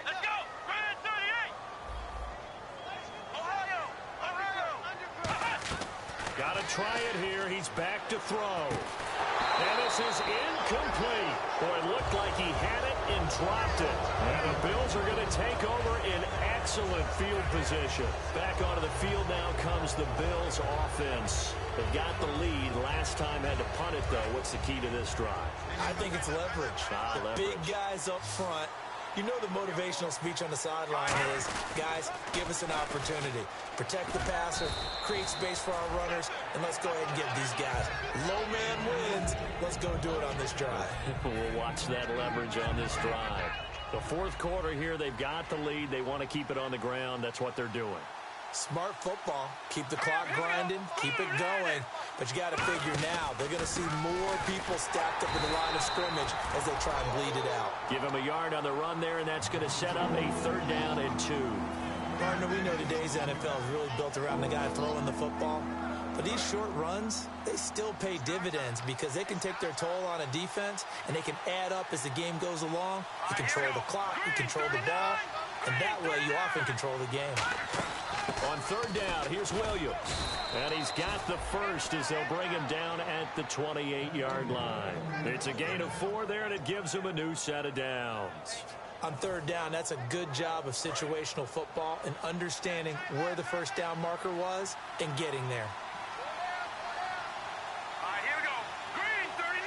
Let's go. Grand 38.
Got to try it here. He's back to throw. And this is incomplete. Boy, it looked like he had it and dropped it. And the Bills are going to take over in excellent field position. Back onto the field now comes the Bills offense. They've got the lead. Last time had to punt it, though. What's the key to this drive?
I think it's leverage. Big guys up front. You know the motivational speech on the sideline is, guys, give us an opportunity. Protect the passer, create space for our runners, and let's go ahead and get these guys. Low man wins. Let's go do it on this drive.
We'll watch that leverage on this drive. The fourth quarter here, they've got the lead. They want to keep it on the ground. That's what they're doing.
Smart football. Keep the clock grinding. Keep it going. But you got to figure now, they're going to see more people stacked up in the line of scrimmage as they try and bleed it out.
Give him a yard on the run there, and that's going to set up a third down and 2.
Partner, we know today's NFL is really built around the guy throwing the football. But these short runs, they still pay dividends because they can take their toll on a defense, and they can add up as the game goes along. You control the clock, you control the ball, and that way you often control the game.
On third down, here's Williams. And he's got the first as they'll bring him down at the 28-yard line. It's a gain of 4 there, and it gives him a new set of downs.
On third down, that's a good job of situational football and understanding where the first down marker was and getting there.
All right, here we go. Green 39.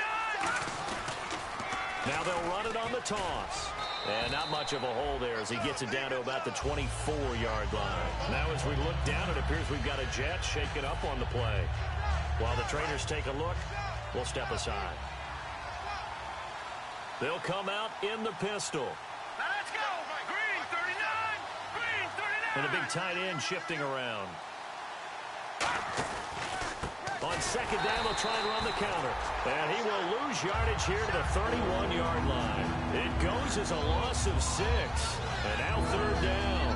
Now they'll run it on the toss. And not much of a hole there as he gets it down to about the 24-yard line. Now as we look down, it appears we've got a Jet shaken up on the play. While the trainers take a look, we'll step aside. They'll come out in the pistol.
Now let's go. Green 39. Green 39.
And the big tight end shifting around. On second down, they'll try and run the counter. And he will lose yardage here to the 31-yard line. It goes as a loss of 6. And now third down.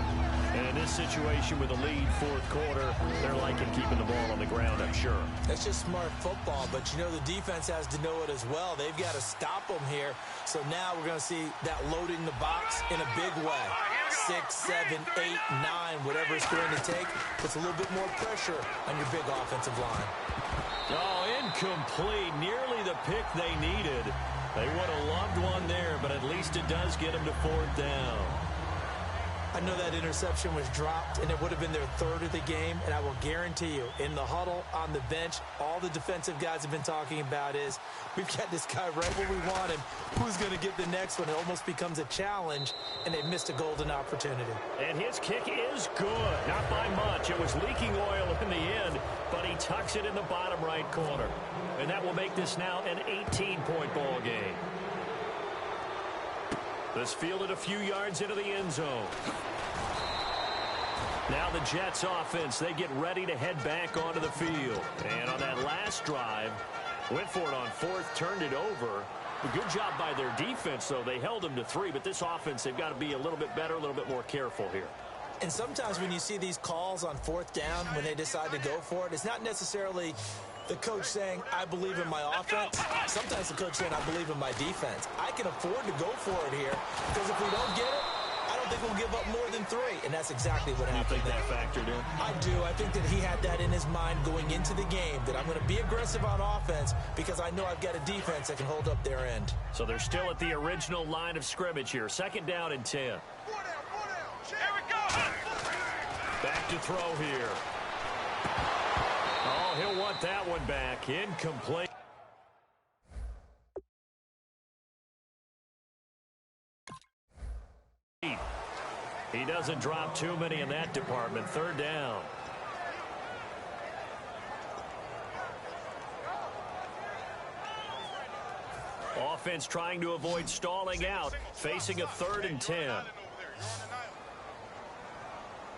And in this situation with a lead fourth quarter, they're liking keeping the ball on the ground, I'm sure.
That's just smart football, but you know the defense has to know it as well. They've got to stop them here. So now we're going to see that loading the box in a big way. 6, 7, 8, 9, whatever it's going to take, puts a little bit more pressure on your big offensive line.
Oh, incomplete. Nearly the pick they needed. They would have loved one there, but at least it does get them to fourth down.
I know that interception was dropped, and it would have been their third of the game, and I will guarantee you, in the huddle, on the bench, all the defensive guys have been talking about is, we've got this guy right where we want him. Who's going to get the next one? It almost becomes a challenge, and they missed a golden opportunity.
And his kick is good. Not by much. It was leaking oil in the end, but he tucks it in the bottom right corner. And that will make this now an 18-point ball game. This fielded a few yards into the end zone. Now the Jets offense, they get ready to head back onto the field. And on that last drive, went for it on fourth, turned it over. A good job by their defense, though. They held them to 3, but this offense, they've got to be a little bit better, a little bit more careful here.
And sometimes when you see these calls on fourth down, when they decide to go for it, it's not necessarily the coach saying, I believe in my offense. Sometimes the coach saying, I believe in my defense. I can afford to go for it here because if we don't get it, I don't think we'll give up more than 3. And that's exactly what happened.
You think that factored in?
I do. I think that he had that in his mind going into the game, that I'm going to be aggressive on offense because I know I've got a defense that can hold up their end.
So they're still at the original line of scrimmage here. Second down and 10.
Here we go.
Back to throw here. Oh, he'll want that one back. Incomplete. He doesn't drop too many in that department. Third down. Offense trying to avoid stalling out, facing a 3rd and 10.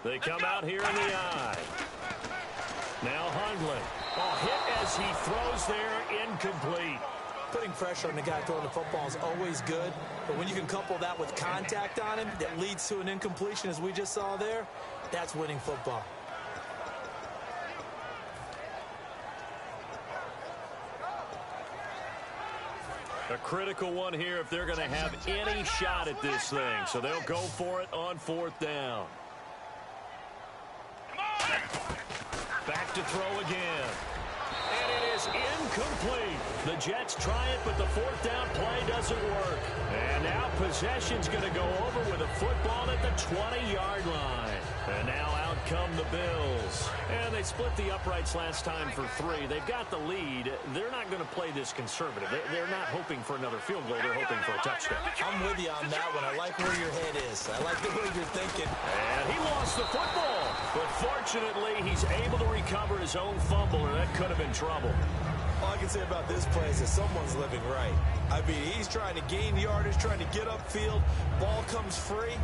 They come out here in the eye. Now Hundley. Oh, hit as he throws there, incomplete.
Putting pressure on the guy throwing the football is always good, but when you can couple that with contact on him that leads to an incompletion, as we just saw there, that's winning football.
A critical one here if they're going to have any shot at this thing, so they'll go for it on fourth down. Back to throw again. And it is incomplete. The Jets try it, but the fourth down play doesn't work. And now possession's going to go over with a football at the 20-yard line. And now out come the Bills. And they split the uprights last time for 3. They've got the lead. They're not going to play this conservative. They're not hoping for another field goal. They're hoping for a touchdown.
I'm with you on that one. I like where your head is. I like the way you're thinking.
And he lost the football. But fortunately, he's able to recover his own fumble, or that could have been trouble.
All I can say about this play is that someone's living right. I mean, he's trying to gain yardage, trying to get upfield. Ball comes free.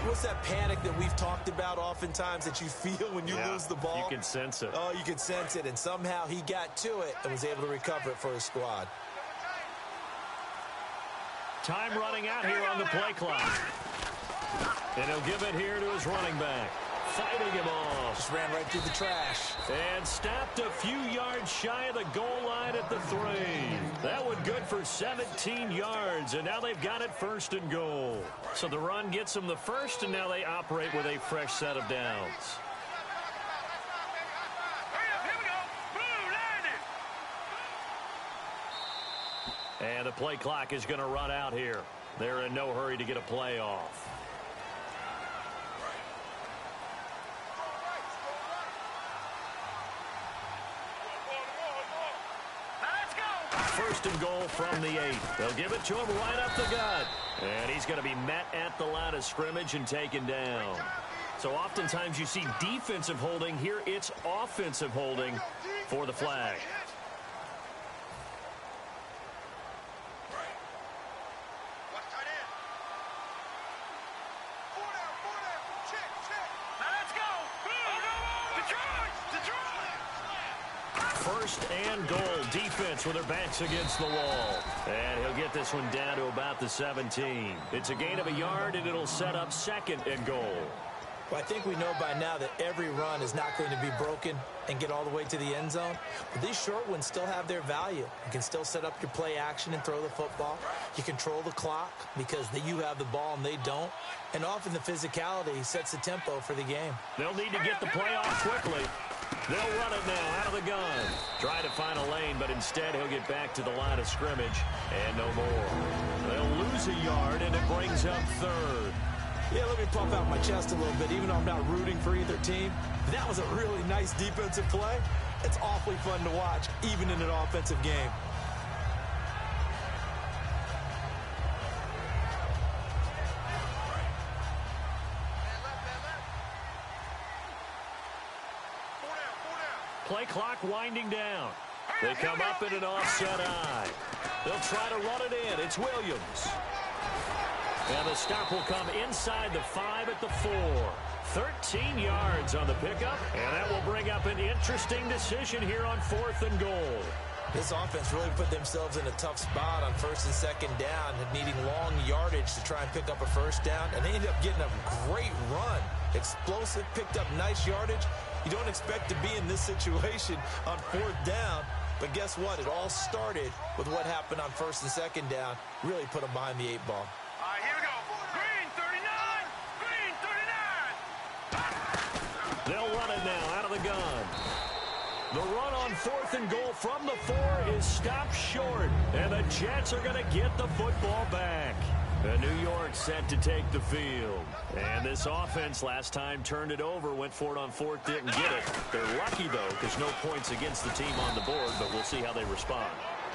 What's that panic that we've talked about oftentimes that you feel when you lose the ball?
You can sense it.
Oh, you can sense it. And somehow he got to it and was able to recover it for his squad.
Time running out here on the play clock. And he'll give it here to his running back. Fighting him off.
Just ran right through the trash.
And stopped a few yards shy of the goal line at the 3. That one good for 17 yards, and now they've got it 1st and goal. So the run gets them the first, and now they operate with a fresh set of downs.
Here we go. Blue landed.
And the play clock is going to run out here. They're in no hurry to get a play off. First and goal from the 8. They'll give it to him right up the gut. And he's going to be met at the line of scrimmage and taken down. So oftentimes you see defensive holding. Here it's offensive holding for the flag. first and goal. Defense with their backs against the wall. And he'll get this one down to about the 17. It's a gain of a yard, and it'll set up second and goal.
Well, I think we know by now that every run is not going to be broken and get all the way to the end zone. But these short ones still have their value. You can still set up your play action and throw the football. You control the clock because you have the ball and they don't. And often the physicality sets the tempo for the game.
They'll need to get the play off quickly. They'll run it now out of the gun. Try to find a lane, but instead he'll get back to the line of scrimmage and no more. They'll lose a yard, and it brings up third.
Yeah, let me pump out my chest a little bit, even though I'm not rooting for either team. That was a really nice defensive play. It's awfully fun to watch, even in an offensive game.
Play clock winding down. They come up in an offset eye. They'll try to run it in. It's Williams. And the stop will come inside the 5 at the 4. 13 yards on the pickup, and that will bring up an interesting decision here on 4th and goal.
This offense really put themselves in a tough spot on 1st and 2nd down, needing long yardage to try and pick up a first down, and they ended up getting a great run. Explosive, picked up nice yardage. You don't expect to be in this situation on 4th down, but guess what? It all started with what happened on 1st and 2nd down. Really put them behind the 8 ball.
All right, here we go. Green 39. Green 39.
They'll run it now out of the gun. The run on 4th and goal from the 4 is stopped short, and the Jets are going to get the football back. New York set to take the field. And this offense last time turned it over, went for it on 4th, didn't get it. They're lucky, though, because no points against the team on the board, but we'll see how they respond.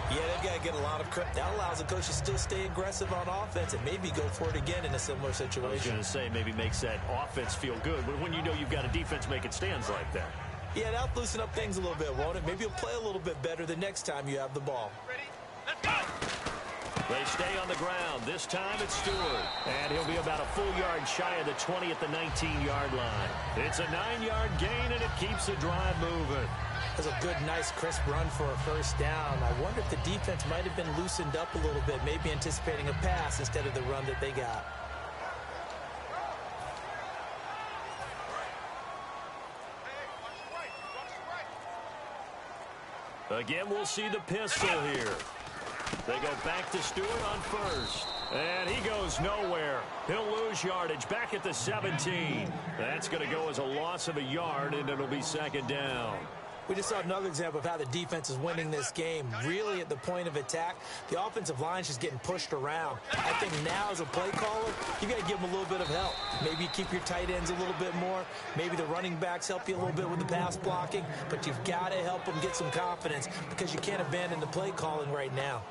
Yeah, they've got to get a lot of credit. That allows the coach to still stay aggressive on offense and maybe go for it again in a similar situation.
I was going to say maybe makes that offense feel good, but when you know you've got a defense making stands like that.
Yeah, that'll loosen up things a little bit, won't it? Maybe you'll play a little bit better the next time you have the ball.
Ready? Let's go.
They stay on the ground. This time it's Stewart. And he'll be about a full yard shy of the 20 at the 19-yard line. It's a 9-yard gain, and it keeps the drive moving.
That's a good, nice, crisp run for a first down. I wonder if the defense might have been loosened up a little bit, maybe anticipating a pass instead of the run that they got.
Again, we'll see the pistol here. They go back to Stewart on 1st. And he goes nowhere. He'll lose yardage back at the 17. That's going to go as a loss of a yard, and it'll be 2nd down.
We just saw another example of how the defense is winning this game. Really at the point of attack, the offensive line is just getting pushed around. I think now as a play caller, you got to give them a little bit of help. Maybe you keep your tight ends a little bit more. Maybe the running backs help you a little bit with the pass blocking. But you've got to help them get some confidence because you can't abandon the play calling right now.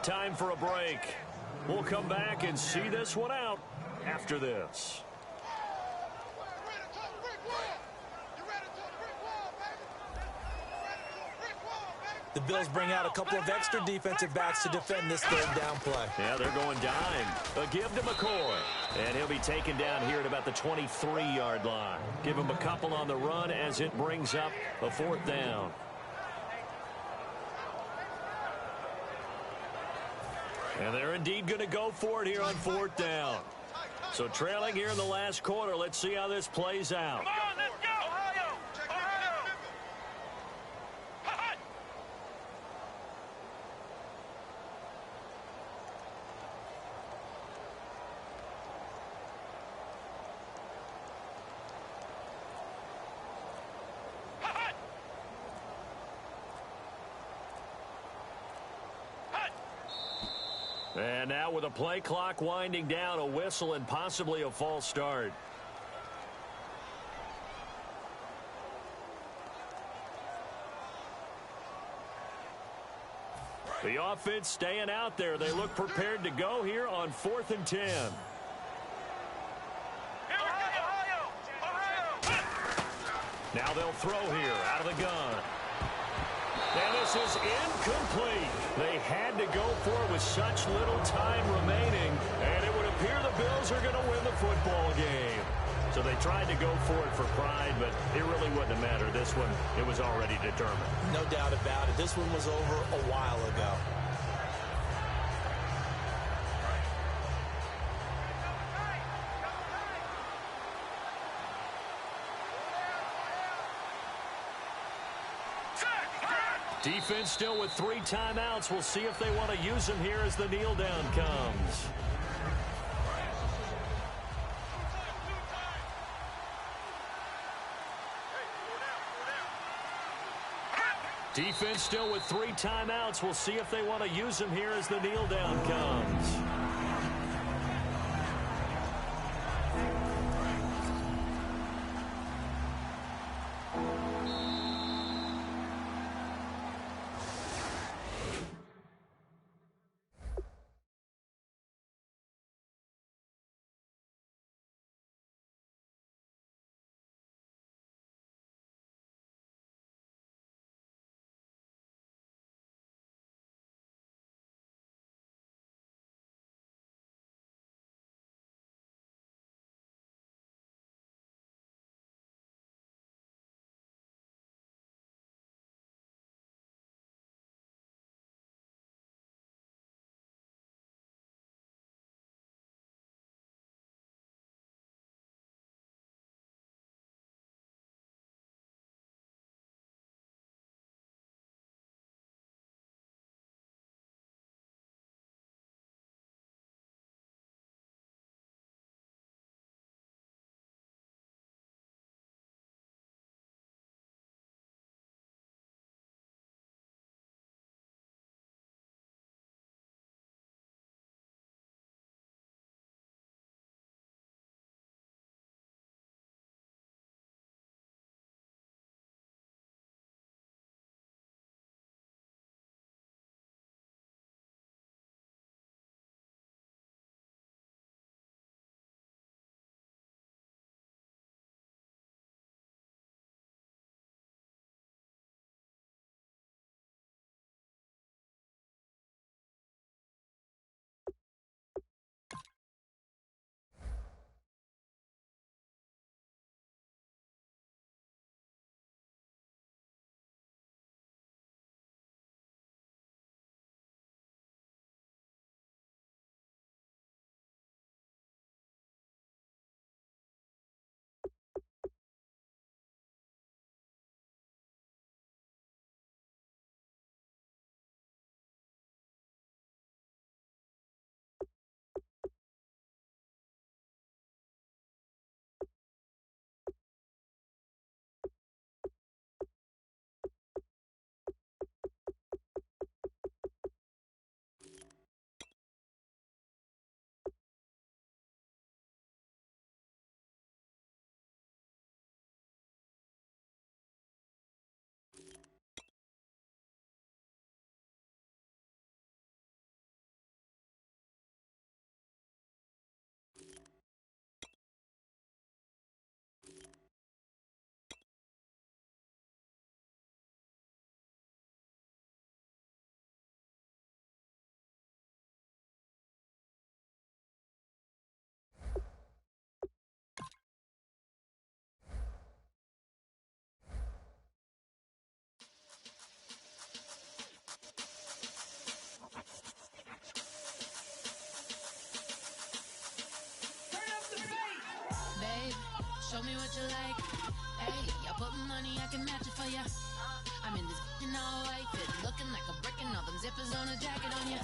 Time for a break. We'll come back and see this one out after this.
The Bills bring out a couple of extra defensive backs to defend this 3rd down play.
Yeah, they're going dime. A give to McCoy. And he'll be taken down here at about the 23-yard line. Give him a couple on the run as it brings up a 4th down. And they're indeed going to go for it here on 4th down. So trailing here in the last quarter. Let's see how this plays out.
Come on, let's go. Ohio. Ohio. Hot. Hot. Hot.
And now with a play clock winding down, a whistle and possibly a false start. The offense staying out there. They look prepared to go here on 4th and 10.
Ohio. Ohio.
Now they'll throw here out of the gun. And this This is incomplete. They had to go for it with such little time remaining, and it would appear the Bills are going to win the football game. So they tried to go for it for pride, but it really wouldn't have mattered. This one, it was already determined.
No doubt about it. This one was over a while ago.
Defense still with 3 timeouts. We'll see if they want to use them here as the kneel down comes. Defense still with 3 timeouts. We'll see if they want to use them here as the kneel down comes.
Show me what you like. Hey, y'all put money, I can match it for ya. I'm in this all white fit, looking like a brick and all them zippers on a jacket on ya.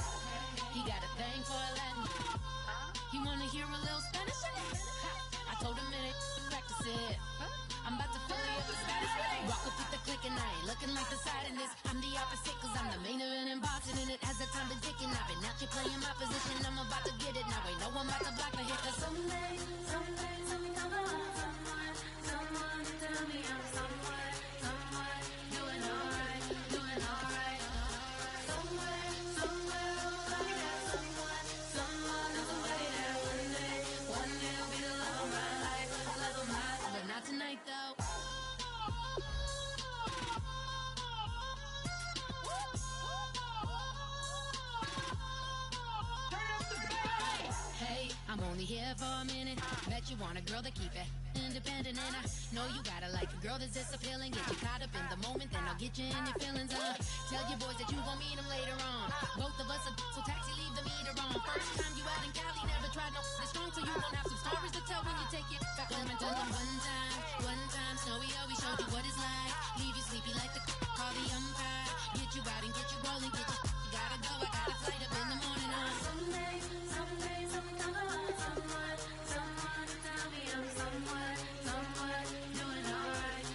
He got a thing for a Latin. He wanna hear a little Spanish? I told him it ain't practice it. I'm about to fill you up with status. Rock with the click and I ain't looking like the side in this. I'm the opposite cause I'm the main event in boxing and it has the time been ticking. I've been out here playing my position, I'm about to get it. Now ain't no one about to block the hit cause someday I'm gonna want someone to tell me I'm someone doing alright. Somewhere I got someone is the way that one day will be the love of my life, but not tonight though. only here for a minute. Bet you want a girl to keep it independent, and I know you gotta like a girl that's this appealing. Get you caught up in the moment, then I'll get you in your feelings. Tell your boys that you gon' meet them later on. Both of us are so taxi, leave the meter on. First time you out in Cali, never tried no this strong, so you gon' have some stories to tell when you take it back home and tell them one time, Snowy always showed you what it's like. Leave you sleepy like the call the umpire. Get you out and get you rolling, get you gotta go. I got a flight up in the morning on someday, something come along, someone to tell me I'm somewhere, doing alright.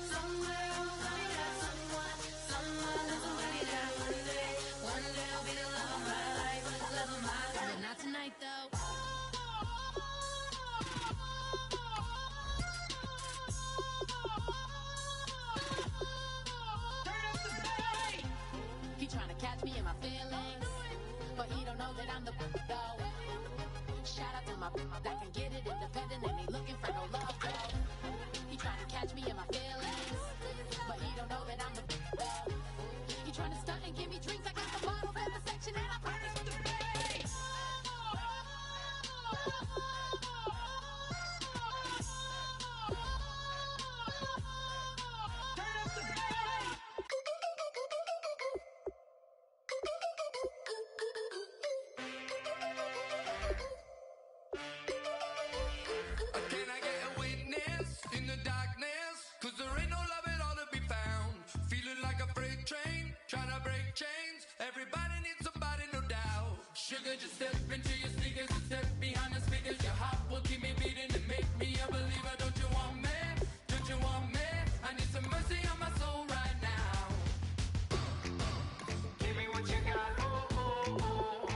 Somewhere I'll find out someone that's somebody that one day I'll be the love of my life, but not tonight though. He trying to catch me in my feelings, but he don't know that I'm the though. Shout out to my that can get it independent and ain't looking for no love though. He trying to catch me in my feelings, but he don't know that I'm the though. He trying to stunt and give me drinks. I got the bottle in the section and I promise to pay.
Can I get a witness in the darkness? 'Cause there ain't no love at all to be found. Feeling like a freight train, trying to break chains. Everybody needs somebody, no doubt. Sugar, just step into your sneakers and step behind the speakers. Your heart will keep me beating and make me a believer. Don't you want me? Don't you want me? I need some mercy on my soul right now. Give me what you got, oh, oh, oh.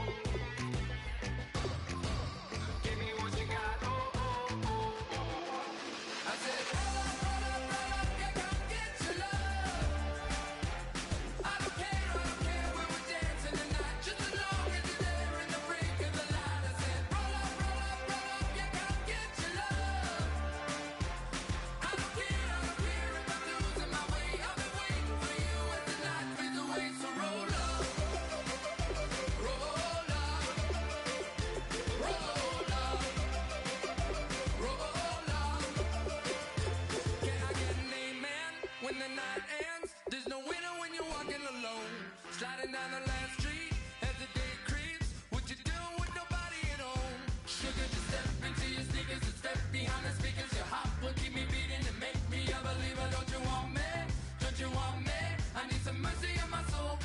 Give me what you got, oh, oh, oh. I said, roll up, yeah, come get your love. I don't care when we're dancing tonight, just as long as you're there in the brink of the light. I said, roll up, yeah, come get your love. I don't care if I'm losing my way. I've been waiting for you as the night fades away. So roll up, roll up, roll up, roll up. Can I get an amen when the night ends? There's no winner when you're walking alone. Sliding down the last street as the day creeps. What you doing with nobody at home? Sugar, just step into your sneakers and step behind the speakers. Your heart will keep me beating and make me a believer. Don't you want me? Don't you want me? I need some mercy on my soul